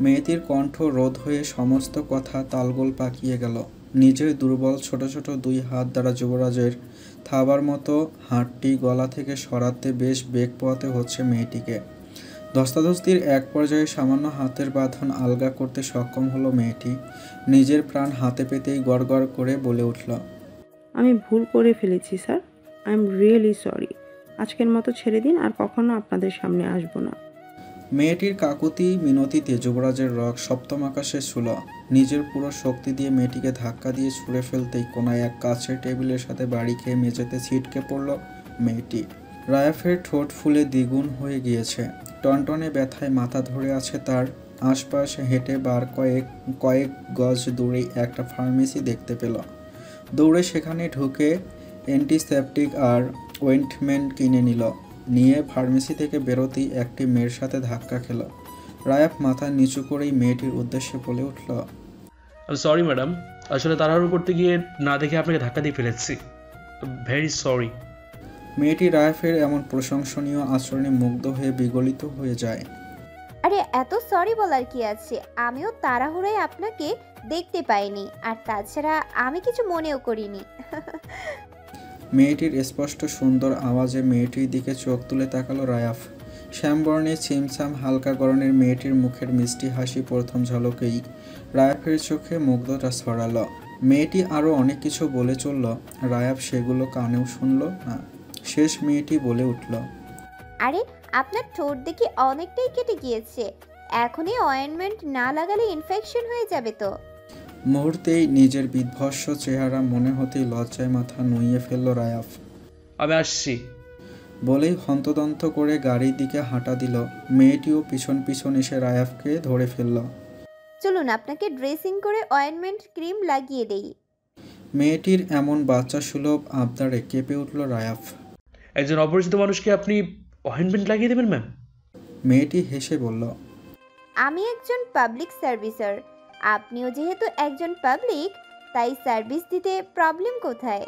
মেয়েটির কণ্ঠ রোধ হয়ে সমস্ত কথা তালগোল পাকিয়ে গেল। নিজের দুর্বল ছোট ছোট দুই হাত দ্বারা যুবরাজের থাবার মতো হাতটি গলা থেকে সরাতে বেশ বেগ পোয়াতে হচ্ছে মেয়েটিকে। ধস্তাধস্তির এক পর্যায়ে সামান্য হাতের বাঁধন আলগা করতে সক্ষম হলো মেয়েটি। নিজের প্রাণ হাতে পেতেই গড়গড় করে বলে উঠল, আমি ভুল করে ফেলেছি sir, I am really sorry. আজকের মতো ছেড়ে দিন, আর কখনো আপনাদের সামনে আসবো না। মেয়েটির কাকুতি মিনতিতে যুবরাজের রগ সপ্তম আকাশে ছুল। নিজের পুরো শক্তি দিয়ে মেয়েটিকে ধাক্কা দিয়ে ছুঁড়ে ফেলতেই কোনায় এক কাছের টেবিলের সাথে বাড়ি খেয়ে মেঝেতে ছিটকে পড়ল মেয়েটি। রায়াফের ঠোঁট ফুলে দ্বিগুণ হয়ে গিয়েছে। টনটনে ব্যথায় মাথা ধরে আছে তার। আশপাশে হেঁটে বার কয়েক গজ দূরেই একটা ফার্মেসি দেখতে পেল। দৌড়ে সেখানে ঢুকে অ্যান্টিসেপটিক আর ওয়েন্টমেন্ট কিনে নিয়ে ফার্মেসি থেকে বেরোতেই একটি মেয়ের সাথে ধাক্কা খেল। রায়াফ মাথা নিচু করেই মেয়েটির উদ্দেশ্যে বলে উঠল, সরি ম্যাডাম, আসলে তাড়াহুড়ো করতে গিয়ে না দেখে আপনাকে ধাক্কা দিয়ে ফেলেছি, ভেরি সরি। মেয়েটি রায়াফের এমন প্রশংসনীয় আচরণে মুগ্ধ হয়ে বিগলিত হয়ে যায়। আরে এত সরি বলার কি আছে, আমিও তাড়াহুড়োয় আপনাকে দেখতে পাইনি, আর তাছাড়া আমি কিছু মনেও করিনি। মেয়েটির স্পষ্ট সুন্দর আওয়াজে মেয়েটির দিকে চোখ তুলে তাকালো রায়াফ। শ্যামবর্ণে ছিমছাম হালকা গরনের মেয়েটির মুখের মিষ্টি হাসি প্রথম ঝলকেই রায়াফের চোখে মুগ্ধতা ছড়ালো। মেয়েটি আরও অনেক কিছু বলে চলল, রায়াফ সেগুলো কানেও শুনল না। শেষ মেয়েটি বলে উঠল, আরে আপনার ঠোঁট দেখি অনেকটাই কেটে গিয়েছে, এখনই অয়েনমেন্ট না লাগালে ইনফেকশন হয়ে যাবে তো। মুহূর্তেই নিজের বিধ্বস্ত চেহারা মনে হতেই লজ্জায় মাথা নুইয়ে ফেলল রায়াফ। আমি আসছি বলেই হন্তদন্ত করে গাড়ির দিকে হাঁটা দিল। মেয়েটিও পিছন পিছন এসে রায়াফকে ধরে ফেলল। চলুন আপনাকে ড্রেসিং করে অয়েনমেন্ট ক্রিম লাগিয়ে দেই। মেয়েটির এমন বাচ্চা সুলভ আবদারে কেঁপে উঠল রায়াফ। একজন অপরিচিত মানুষকে আপনি অয়েনমেন্ট লাগিয়ে দেবেন ম্যাম? মেয়েটি হেসে বলল, আমি একজন পাবলিক সার্ভিসার, আপনিও যেহেতু একজন পাবলিক, তাই সার্ভিস দিতে প্রবলেম কোথায়?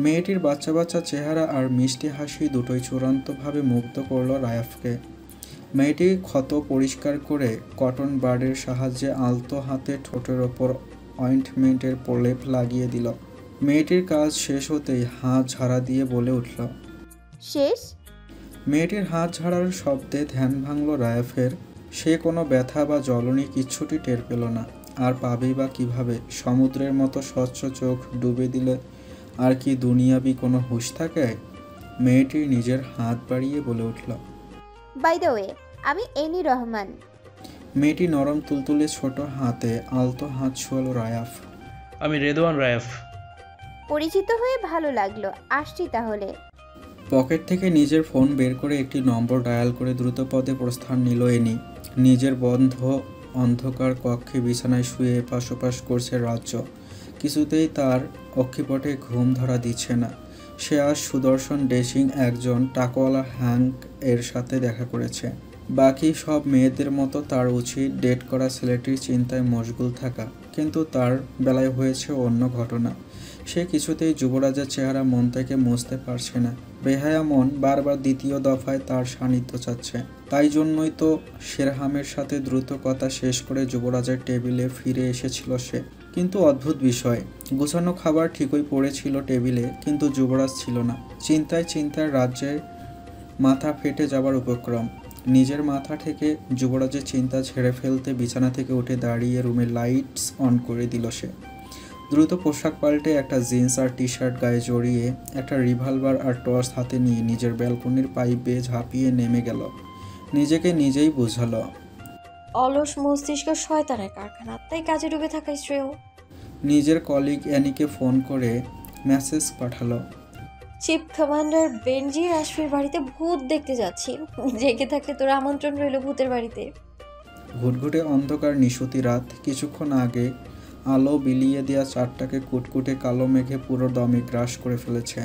মেয়েটির বাচ্চা বাচ্চা চেহারা আর মিষ্টি হাসি দুটোই চূড়ান্তভাবে মুগ্ধ করল রায়াফকে। মেয়েটি ক্ষত পরিষ্কার করে কটন বার্ডের সাহায্যে আলতো হাতে ঠোঁটের ওপর অয়েন্টমেন্টের প্রলেপ লাগিয়ে দিল। মেয়েটির কাজ শেষ হতেই হাত ঝাড়া দিয়ে বলে উঠল, শেষ? মেয়েটির হাত ঝাড়ার শব্দে ধ্যান ভাঙল রায়াফের। সে কোনো ব্যথা বা জ্বলনি কিচ্ছুটি টের পেল না। আর পাবেই বা কীভাবে? সমুদ্রের মতো স্বচ্ছ চোখ ডুবে দিলে আর কি দুনিয়াবি কোনো হুঁশ থাকে? মেয়েটি নিজের হাত বাড়িয়ে বলে উঠল, বাই দ্য ওয়ে, আমি এনি রহমান। মেয়েটি নরম তুলতুলে ছোট হাতে আলতো হাত ছোঁয়ালো রায়াফ। আমি রেদওয়ান রায়াফ। পরিচিত হয়ে ভালো লাগলো, আসছি তাহলে। পকেট থেকে নিজের ফোন বের করে একটি নম্বর ডায়াল করে দ্রুত পদে প্রস্থান নিল এনি। নিজের বন্ধ অন্ধকার কক্ষে বিছানায় শুয়ে এপাশ ওপাশ করছে রাজ্য। কিছুতেই তার অক্ষিপটে ঘুম ধরা দিচ্ছে না। সে আজ সুদর্শন ডেসিং একজন টাকাওয়ালা হ্যাঙ্ক এর সাথে দেখা করেছে। বাকি সব মেয়েদের মতো তার উচিত ডেট করা ছেলেটির চিন্তায় মশগুল থাকা, কিন্তু তার বেলায় হয়েছে অন্য ঘটনা। সে কিছুতেই যুবরাজের চেহারা মন থেকে মুছতে পারছে না। বেহায়া মন বারবার দ্বিতীয় দফায় তার সান্নিধ্য চাচ্ছে। তাই জন্যই তো শেরহামের সাথে দ্রুত কথা শেষ করে যুবরাজের টেবিলে ফিরে এসেছিল সে। কিন্তু অদ্ভুত বিষয়, গোছানো খাবার ঠিকই পড়েছিল টেবিলে, কিন্তু যুবরাজ ছিল না। চিন্তায় রাজ্যে মাথা ফেটে যাবার উপক্রম। নিজের মাথা থেকে যুবরাজের চিন্তা ছেড়ে ফেলতে বিছানা থেকে উঠে দাঁড়িয়ে রুমের লাইটস অন করে দিল সে। দ্রুত পোশাক পাল্টে একটা জিন্স আর টি শার্ট গায়ে জড়িয়ে একটা রিভলভার আর টর্চ হাতে নিয়ে নিজের ব্যালকনির পাইপ বেয়ে ঝাঁপিয়ে নেমে গেল। নিজেকে নিজেই বুঝালো, অলস মস্তিষ্ক শয়তানের কারখানা, তাই কাজে ডুবে থাকাই শ্রেয়। নিজের কলিগ অ্যানিকে ফোন করে মেসেজ পাঠালো, চিফ কমান্ডার বেনজি রাশফির বাড়িতে ভূত দেখতে যাচ্ছি, জেগে থাকলে তোর আমন্ত্রণ রইল ভূতের বাড়িতে। ঘুটঘুটে অন্ধকার নিশুতি রাত। কিছুক্ষণ আগে আলো বিলিয়ে দেওয়া চারটাকে কুটকুটে কালো মেঘে পুরো দমে গ্রাস করে ফেলেছে।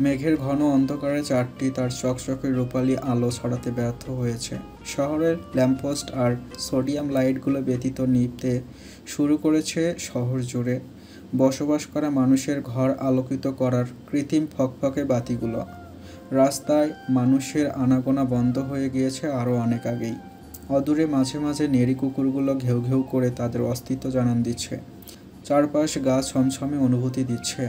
মেঘের ঘন অন্ধকারে চারটি তার চকচকে রূপালি আলো ছড়াতে ব্যর্থ হয়েছে। শহরের ল্যাম্পপোস্ট আর সোডিয়াম লাইটগুলো ব্যতীত নিভতে শুরু করেছে শহর জুড়ে বসবাস করা মানুষের ঘর আলোকিত করার কৃত্রিম ফকফকে বাতিগুলো। রাস্তায় মানুষের আনাগোনা বন্ধ হয়ে গিয়েছে আরও অনেক আগেই। অদূরে মাঝে মাঝে নেড়ি কুকুরগুলো ঘেউ ঘেউ করে তাদের অস্তিত্ব জানান দিচ্ছে। চারপাশ গা ছমছমে অনুভূতি দিচ্ছে।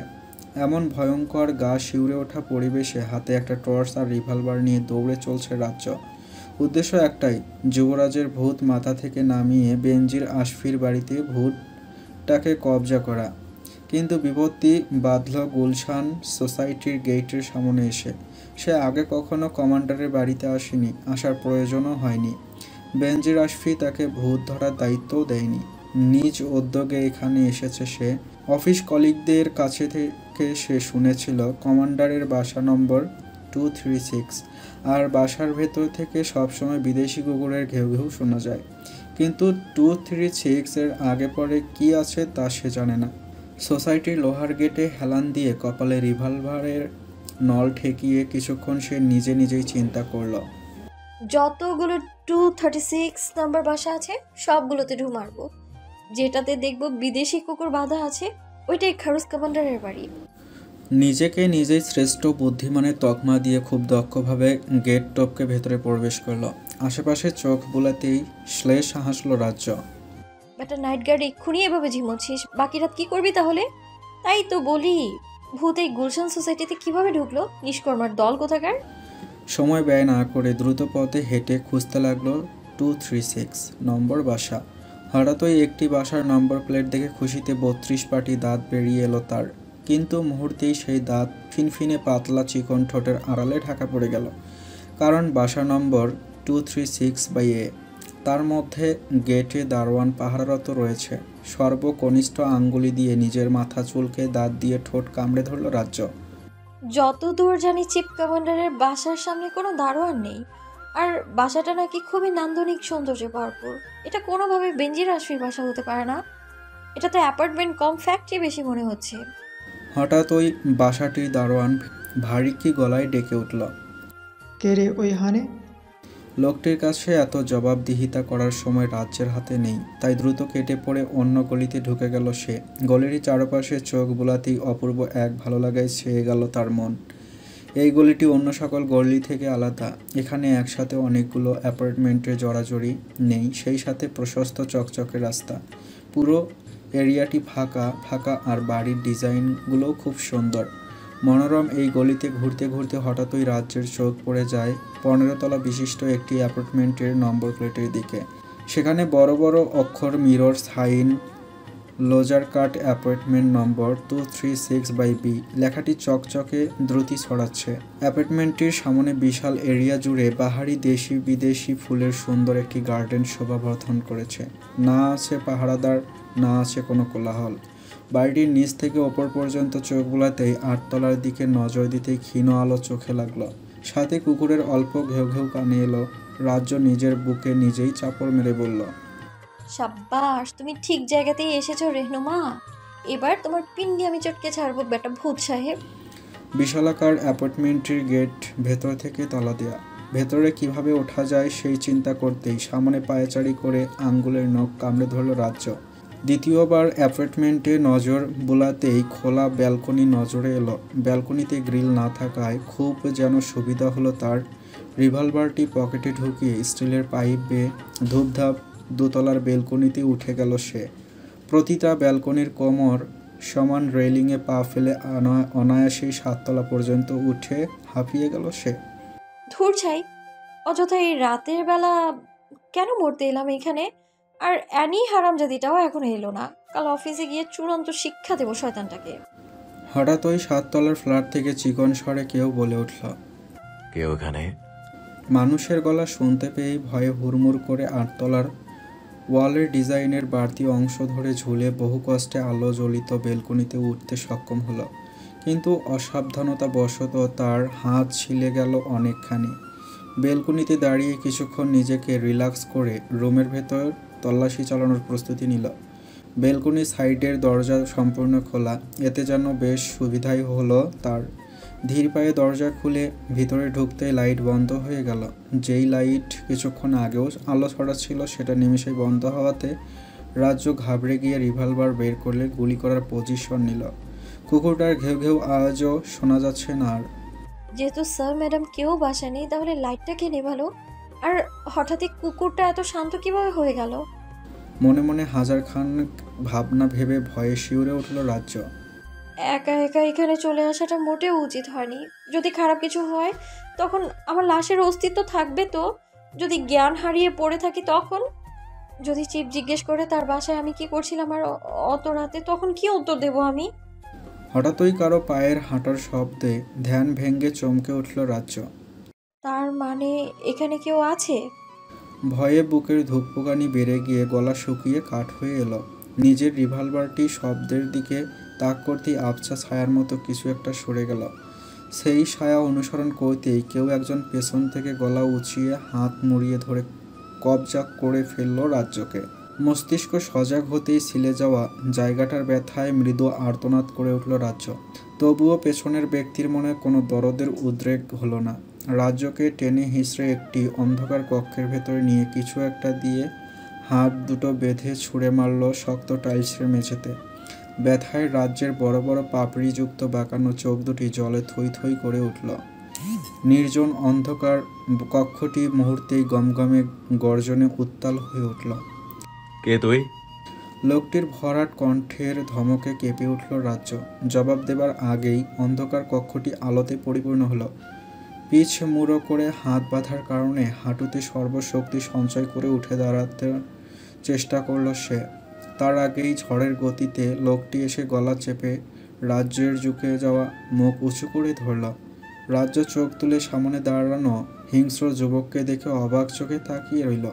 এমন ভয়ঙ্কর গা শিউরে ওঠা পরিবেশে হাতে একটা টর্চ আর রিভলভার নিয়ে দৌড়ে চলছে রাজ্য। উদ্দেশ্য একটাই, যুবরাজের ভূত মাথা থেকে নামিয়ে বেনজির আশফির বাড়িতে ভূতটাকে কবজা করা। কিন্তু বিপত্তি বাঁধল গুলশান সোসাইটির গেটের সামনে এসে। সে আগে কখনো কমান্ডারের বাড়িতে আসেনি, আসার প্রয়োজনও হয়নি। বেনজির আশফি তাকে ভূত ধরার দায়িত্বও দেয়নি। নিজ উদ্যোগে এখানে এসেছে সে। অফিস কলিগদের কাছে থেকে সে শুনেছিল কমান্ডারের বাসা নম্বর 236, আর বাসার ভেতর থেকে সবসময় বিদেশি কুকুরের ঘেউ ঘেউ শোনা যায়। কিন্তু 236 এর আগে পরে কি আছে তা সে জানে না। সোসাইটির লোহার গেটে হেলান দিয়ে কপালে রিভলভারের নল ঠেকিয়ে কিছুক্ষণ সে নিজেই চিন্তা করল। যতগুলো 236 নাম্বার বাসা আছে সবগুলোতে ঢু মারবো। যেটাতে দেখবো বিদেশি কুকুর বাঁধা আছে ওইটাই খারুস কমান্ডারের বাড়ি। নিজেকে নিজেই শ্রেষ্ঠ বুদ্ধিমানের তকমা দিয়ে খুব দক্ষভাবে গেট টপকে ভেতরে প্রবেশ করলো। আশেপাশে চোখ বুলাতেই শ্লেষ হাসল রাজ্য। বেটা নাইট গার্ড এক্ষুনি এভাবে ঝিমোচ্ছিস, বাকি রাত কি করবি তাহলে? তাই তো বলি, ভূত এই গুলশান সোসাইটিতে কিভাবে ঢুকলো? নিষ্কর্মার দল কোথাকার। সময় ব্যয় না করে দ্রুত পথে হেঁটে খুঁজতে লাগলো 236 নম্বর বাসা। হঠাৎই একটি বাসার নম্বর প্লেট দেখে খুশিতে 32 পাটি দাঁত বেরিয়ে এলো তার। কিন্তু মুহূর্তেই সেই দাঁত ফিনফিনে পাতলা চিকন ঠোঁটের আড়ালে ঢাকা পড়ে গেল। কারণ বাসা নম্বর 236/A। তার মধ্যে গেটে দারোয়ান পাহারারত রয়েছে। সর্বকনিষ্ঠ আঙ্গুলি দিয়ে নিজের মাথা চুলকে দাঁত দিয়ে ঠোঁট কামড়ে ধরল রাজ্য। যত দূর জানি চিফ কমান্ডারের বাসার সামনে কোনো দারোয়ান নেই, আর বাসাটা নাকি খুবই নান্দনিক সৌন্দর্যে ভরপুর। এটা কোনোভাবে বেনজির আশফির বাসা হতে পারে না। এটা তো অ্যাপার্টমেন্ট কম ফ্যাক্টরি বেশি মনে হচ্ছে। হঠাৎ ওই বাসাটির দারোয়ান ভারী কি গলায় ডেকে উঠল। কে রে ওই হানে? লোকটির কাছে এত জবাবদিহিতা করার সময় রাজ্যের হাতে নেই, তাই দ্রুত কেটে পড়ে অন্য গলিতে ঢুকে গেল সে। গলির চারপাশে চোখ বোলাতেই অপূর্ব এক ভালো লাগায় ছেয়ে গেল তার মন। এই গলিটি অন্য সকল গলি থেকে আলাদা। এখানে একসাথে অনেকগুলো অ্যাপার্টমেন্টের জড়াজড়ি নেই, সেই সাথে প্রশস্ত চকচকে রাস্তা। পুরো এরিয়াটি ফাঁকা ফাঁকা, আর বাড়ির ডিজাইনগুলোও খুব সুন্দর। মনোরম এই গলিতে ঘুরতে ঘুরতে হঠাৎই রাজ্যের চোখ পড়ে যায় 15 তলা বিশিষ্ট একটি অ্যাপার্টমেন্টের নম্বর প্লেটের দিকে। সেখানে বড় বড় অক্ষর মিরর সাইন লোজার কাট অ্যাপার্টমেন্ট নম্বর 236/B লেখাটি চকচকে দ্রুতি ছড়াচ্ছে। অ্যাপার্টমেন্টটির সামনে বিশাল এরিয়া জুড়ে বাহারি দেশি বিদেশি ফুলের সুন্দর একটি গার্ডেন শোভাবর্ধন করেছে। না আছে পাহারাদার, না আছে কোনো কোলাহল। বাড়িটির নিচ থেকে ওপর পর্যন্ত চোখ বুলাতেই 8 তলার দিকে নজর দিতেই ক্ষীণ আলো চোখে লাগলো। সাথে কুকুরের অল্প ঘেউ ঘেউ কানে এলো। রাজ্য নিজের বুকে নিজেই চাপড় মেরে বলল, সাব্বাস, তুমি ঠিক জায়গাতেই এসেছো রেহনুমা। এবার তোমার পিন্ডি আমি চটকে ছাড়বো বেটা ভূত সাহেব। বিশালাকার অ্যাপার্টমেন্টটির গেট ভেতর থেকে তালা দেয়া। ভেতরে কিভাবে ওঠা যায় সেই চিন্তা করতেই সামনে পায়চারি করে আঙ্গুলের নখ কামড়ে ধরল রাজ্য। দ্বিতীয়বার অ্যাপার্টমেন্টে নজর বোলাতেই খোলা ব্যালকনি নজরে এলো। ব্যালকনিতে গ্রিল না থাকায় খুব যেন সুবিধা হলো তার। রিভলভারটি পকেটে ঢুকিয়ে স্টিলের পাইপ বেয়ে ধূপধাপ দোতলার ব্যালকনিতে উঠে গেল সে। প্রতিটা ব্যালকনির কোমর সমান রেলিংয়ে পা ফেলে অনায়াসেই 7 তলা পর্যন্ত উঠে হাঁপিয়ে গেল সে। ধুর ছাই, অযথা এই রাতের বেলা কেন মরতে এলাম এখানে? আর অ্যানি হারামজাদিটাও এখনো এলো না। কাল অফিসে গিয়ে চূড়ান্ত শিক্ষা দেবো শয়তানটাকে। হঠাৎ ওই 7 তলার ফ্ল্যাট থেকে চিকন স্বরে কেউ বলে উঠল, কে ওখানে? মানুষের গলা শুনতে পেয়েই ভয়ে হুড়মুড় করে 8 তলার ওয়ালের ডিজাইনের বাড়তি অংশ ধরে ঝুলে বহু কষ্টে আলো জ্বলিত বেলকনিতে উঠতে সক্ষম হলো। কিন্তু অসাবধানতাবশত তার হাত ছিলে গেল অনেকখানি। বেলকনিতে দাঁড়িয়ে কিছুক্ষণ নিজেকে রিল্যাক্স করে রুমের ভেতর তল্লাশি চালানোর প্রস্তুতি নিল। বেলকনির সাইডের দরজা সম্পূর্ণ খোলা, এতে যেন বেশ সুবিধাই হলো তার। ধীর পায়ে দরজা খুলে ভিতরে ঢুকতে লাইট বন্ধ হয়ে গেল। যেই লাইট কিছুক্ষণ আগেও আলো ছড়াচ্ছিল সেটা নিমেষেই বন্ধ হওয়াতে রাজ্য ঘাবড়ে গিয়ে রিভলভার বের করলে গুলি করার পজিশন নিল। কুকুরটার ঘেউ ঘেউ আওয়াজও শোনা যাচ্ছে না আর। যেহেতু স্যার ম্যাডাম কেউ বাসা নেই, তাহলে লাইটটা কে নেভালো? আর হঠাৎই কুকুরটা এত শান্ত কিভাবে হয়ে গেল? মনে মনে হাজার খান ভাবনা ভেবে ভয়ে শিউরে উঠল রাজ্য। একা একা এখানে চলে আসাটা মোটেও উচিত হয়নি। যদি খারাপ কিছু হয় তখন আমার লাশের অস্তিত্ব থাকবে তো? যদি জ্ঞান হারিয়ে পড়ে থাকি তখন? যদি চিফ জিজ্ঞেস করে তার বাসায় আমি কি করছিলাম আর অত রাতে, তখন কি উত্তর দেব আমি? হঠাৎই কারো পায়ের হাঁটার শব্দে ধ্যান ভেঙ্গে চমকে উঠল রাজ্য। তার মানে এখানে কেউ আছে? ভয়ে বুকের ধুকপুকানি বেড়ে গিয়ে গলা শুকিয়ে কাঠ হয়ে এলো। নিজের রিভলভারটি শব্দের দিকে তাক করতেই আবছা ছায়ার মতো কিছু একটা সরে গেল। সেই ছায়া অনুসরণ করতেই কেউ একজন পেছন থেকে গলা উঁচিয়ে হাত মুড়িয়ে ধরে কবজা করে ফেলল রাজ্যকে। মস্তিষ্ক সজাগ হতেই ছিলে যাওয়া জায়গাটার ব্যথায় মৃদু আর্তনাদ করে উঠল রাজ্য। তবুও পেছনের ব্যক্তির মনে কোনো দরদের উদ্রেক হলো না। রাজ্যকে টেনে হিঁচড়ে একটি অন্ধকার কক্ষের ভেতরে নিয়ে কিছু একটা দিয়ে হাত দুটো বেঁধে ছুঁড়ে মারল শক্ত টাইলসের মেঝেতে। ব্যথায় রাজ্যের বড় বড় পাপড়িযুক্ত বাঁকানো চোখ দুটি জলে থই থই করে উঠল। নির্জন অন্ধকার কক্ষটি মুহূর্তেই গমগমে গর্জনে উত্তাল হয়ে উঠল। কে তুই? লোকটির ভরাট কণ্ঠের ধমকে কেঁপে উঠল রাজ্য। জবাব দেবার আগেই অন্ধকার কক্ষটি আলোতে পরিপূর্ণ হলো। পিছ মুড়ো করে হাত বাঁধার কারণে হাঁটুতে সর্বশক্তি সঞ্চয় করে উঠে দাঁড়াতে চেষ্টা করল সে। তার আগেই ঝড়ের গতিতে লোকটি এসে গলা চেপে রাজ্যের ঝুঁকে যাওয়া মুখ উঁচু করে ধরল। রাজ্য চোখ তুলে সামনে দাঁড়ানো হিংস্র যুবককে দেখে অবাক চোখে তাকিয়ে রইল।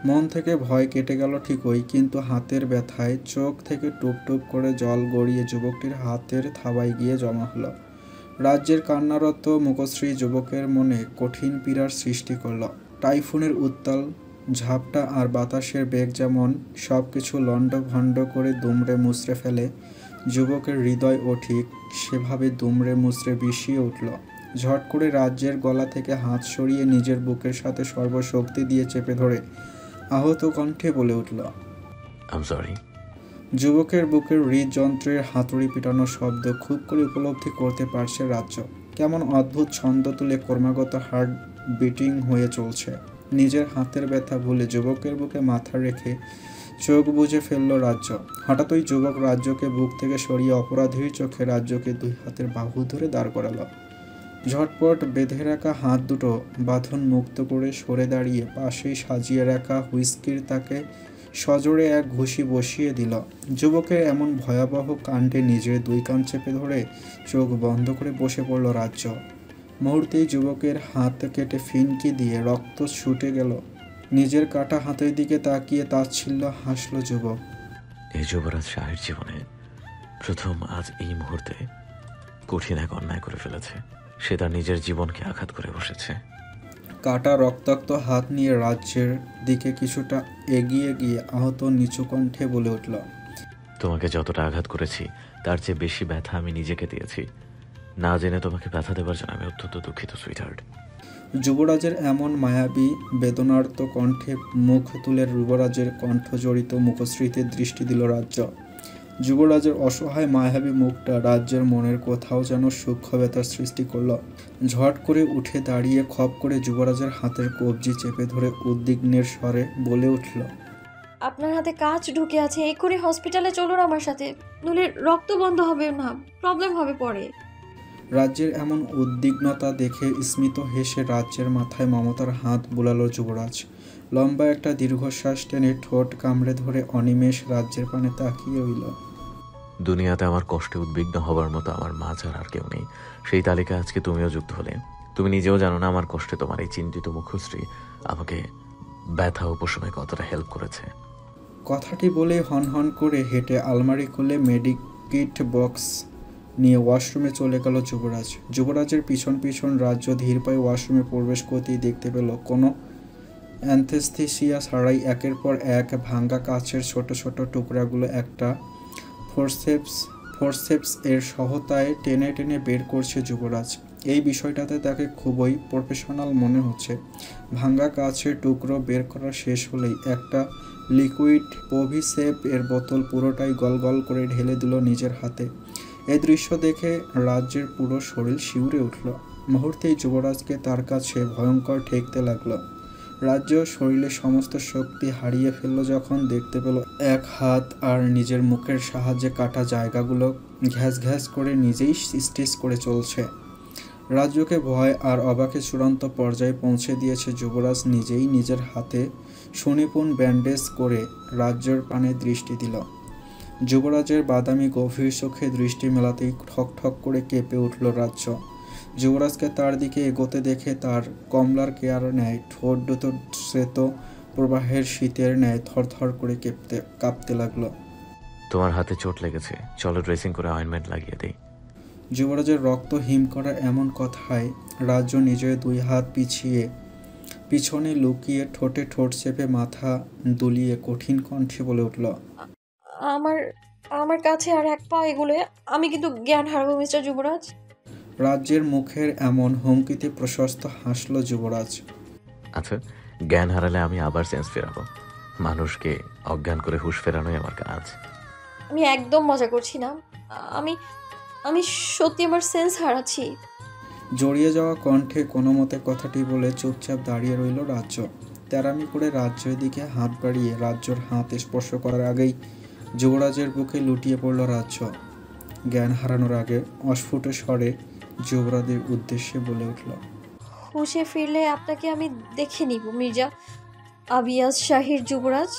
মন থেকে ভয় কেটে গেল ঠিকই, কিন্তু হাতের ব্যথায় চোখ থেকে টুপ টুপ করে জল গড়িয়ে যুবকটির হাতের থাবায় গিয়ে জমা হলো। রাজ্যের কান্নারত মুখশ্রী যুবকের মনে কঠিন পীড়ার সৃষ্টি করল। টাইফুনের উত্তাল ঝাপটা আর বাতাসের বেগ যেমন সব কিছু লণ্ডভণ্ড করে দুমড়ে মুচড়ে ফেলে, যুবকের হৃদয়ও ঠিক সেভাবে দুমড়ে মুচড়ে বিষিয়ে উঠল। ঝট করে রাজ্যের গলা থেকে হাত সরিয়ে নিজের বুকের সাথে সর্বশক্তি দিয়ে চেপে ধরে আহত কণ্ঠে বলে উঠল, আই এম সরি। যুবকের বুকের হৃদযন্ত্রের হাতুড়ি পিটানো শব্দ খুব করে উপলব্ধি করতে পারছে রাজ্য। কেমন অদ্ভুত ছন্দ তুলে ক্রমাগত হার্ট বিটিং হয়ে চলছে। নিজের হাতের ব্যথা ভুলে যুবকের বুকে মাথা রেখে চোখ বুজে ফেলল রাজ্য। হঠাৎই যুবক রাজ্যকে বুক থেকে সরিয়ে অপরাধীর চোখে রাজ্যকে দুই হাতের বাহু ধরে দাঁড় করালো। ঝটপট বেঁধে রাখা হাত দুটো বাঁধন মুক্ত করে সরে দাঁড়িয়ে পাশেই সাজিয়ে রাখা হুইস্কির তাকে সজোরে এক ঘুষি বসিয়ে দিল। যুবকের এমন ভয়াবহ কাণ্ডে নিজের দুই কান চেপে ধরে চোখ বন্ধ করে বসে পড়ল রাজ্য। মুহূর্তেই যুবকের হাত কেটে ফিনকি দিয়ে রক্ত ছুটে গেল। নিজের কাটা হাতের দিকে তাকিয়ে তাচ্ছিল্য হাসল যুবক। এই যুবরাজ শাহের জীবনে প্রথম আজ এই মুহূর্তে কঠিন এক অন্যায় করে ফেলেছে। সে তার নিজের জীবনকে আঘাত করে বসেছে। কাটা রক্তাক্ত হাত নিয়ে রাজ্যের দিকে কিছুটা এগিয়ে গিয়ে আহত নিচু কণ্ঠে বলে উঠল, তোমাকে যতটা আঘাত করেছি তার চেয়ে বেশি ব্যথা আমি নিজেকে দিয়েছি। না জেনে তোমাকে ব্যথা দেবার জন্য আমি অত্যন্ত দুঃখিত সুইটহার্ট। যুবরাজের এমন মায়াবী বেদনার্ত কণ্ঠে মুখ তুলে যুবরাজের কণ্ঠ জড়িত মুখশ্রীতে দৃষ্টি দিল রাজ্য। যুবরাজের অসহায় মায়াবী মুখটা রাজ্যের মনের কোথাও যেন সূক্ষ্ম ব্যথার সৃষ্টি করল। ঝট করে উঠে দাঁড়িয়ে খপ করে যুবরাজের হাতের কবজি চেপে ধরে উদ্বিগ্নের স্বরে বলে উঠল, আপনার হাতে কাঁচ ঢুকে আছে, এক্ষুনি হসপিটালে চলুন আমার সাথে, নইলে রক্ত বন্ধ হবে না, প্রবলেম হবে পরে। রাজ্যের এমন উদ্বিগ্নতা দেখে স্মিত হেসে রাজ্যের মাথায় মমতার হাত বুলালো যুবরাজ। লম্বা একটা দীর্ঘশ্বাস টেনে ঠোঁট কামড়ে ধরে অনিমেষ রাজ্যের পানে তাকিয়ে রইল। দুনিয়াতে আমার কষ্টে উদ্বিগ্ন হবার মতো আমার মা ছাড়া আর কেউ নেই। সেই তালিকায় আজকে তুমিও যুক্ত হলে। তুমি নিজেও জানো না আমার কষ্টে তোমার এই চিন্তিত মুখশ্রী আমাকে ব্যথা উপশমে কতটা হেল্প করেছে। কথাটি বলে হনহন করে হেঁটে আলমারি খুলে মেডিকিট বক্স নিয়ে ওয়াশরুমে চলে গেল যুবরাজ। যুবরাজের পিছন পিছন রাজ্য ধীর পায়ে ওয়াশরুমে প্রবেশ করতেই দেখতে পেল কোনো অ্যানথেস্থেসিয়া ছাড়াই একের পর এক ভাঙ্গা কাচের ছোট ছোট টুকরাগুলো একটা ফোরসেপস এর সহায়তায় টেনে টেনে বের করছে যুবরাজ। এই বিষয়টাতে তাকে খুবই প্রফেশনাল মনে হচ্ছে। ভাঙ্গা কাচের টুকরো বের করা শেষ হলেই একটা লিকুইড পোভিসেপ এর বোতল পুরোটাই গল গল করে ঢেলে দিল নিজের হাতে। এই দৃশ্য দেখে রাজ্যের পুরো শরীর শিউরে উঠল। মুহূর্তেই যুবরাজকে তার কাছে ভয়ঙ্কর ঠেকতে লাগলো। রাজ্য শরীরে সমস্ত শক্তি হারিয়ে ফেলল যখন দেখতে পেল এক হাত আর নিজের মুখের সাহায্যে কাটা জায়গাগুলো ঘ্যাস ঘ্যাস করে নিজেই স্টিচ করে চলছে। রাজ্যকে ভয় আর অবাকে চূড়ান্ত পর্যায়ে পৌঁছে দিয়েছে যুবরাজ নিজেই নিজের হাতে সুনিপুণ ব্যান্ডেজ করে রাজ্যের পানে দৃষ্টি দিল। যুবরাজের বাদামি গভীর চোখে দৃষ্টি মেলাতেই ঠক ঠক করে কেঁপে উঠল রাজ্য। যুবরাজকে তার দিকে এগোতে দেখে তার কমলার কেয়ার ন্যায় ঠোঁট দুটো শ্বেত প্রবাহের শীতের ন্যায় থরথর করে কাঁপতে লাগলো। তোমার হাতে চোট লেগেছে, চলো ড্রেসিং করে অয়েন্টমেন্ট লাগিয়ে দিই। যুবরাজের রক্ত হিম করা এমন কথায় রাজ্য নিজের দুই হাত পিছনে লুকিয়ে ঠোঁটে ঠোঁট চেপে মাথা দুলিয়ে কঠিন কণ্ঠে বলে উঠল, আমার কাছে আর এক পা এগুলো আমি কিন্তু জ্ঞান হারাবো মিস্টার যুবরাজ। রাজ্যের মুখের এমন হুমকিতে প্রশস্ত হাসল যুবরাজ। আচ্ছা, জ্ঞান হারালে আমি আবার সেন্স ফেরাবো। মানুষকে অজ্ঞান করে হুঁশ ফেরানোই আমার কাজ। আমি একদম মজা করছি না, আমি আমি সত্যি আমার সেন্স হারাচ্ছি। জড়িয়ে যাওয়া কণ্ঠে কোনো মতে কথাটি বলে চুপচাপ দাঁড়িয়ে রইল রাজ্য। তেরামি করে রাজ্যের দিকে হাত বাড়িয়ে রাজ্যর হাত স্পর্শ করার আগেই যুবরাজের বুকে লুটিয়ে পড়ল রাজ্য। জ্ঞান হারানোর আগে অস্ফুট স্বরে যুবরাজের উদ্দেশ্যে বলে উঠল, হুঁশে ফিরলে আপনাকে আমি দেখে নিব মির্জা আবিয়াজ শাহির যুবরাজ।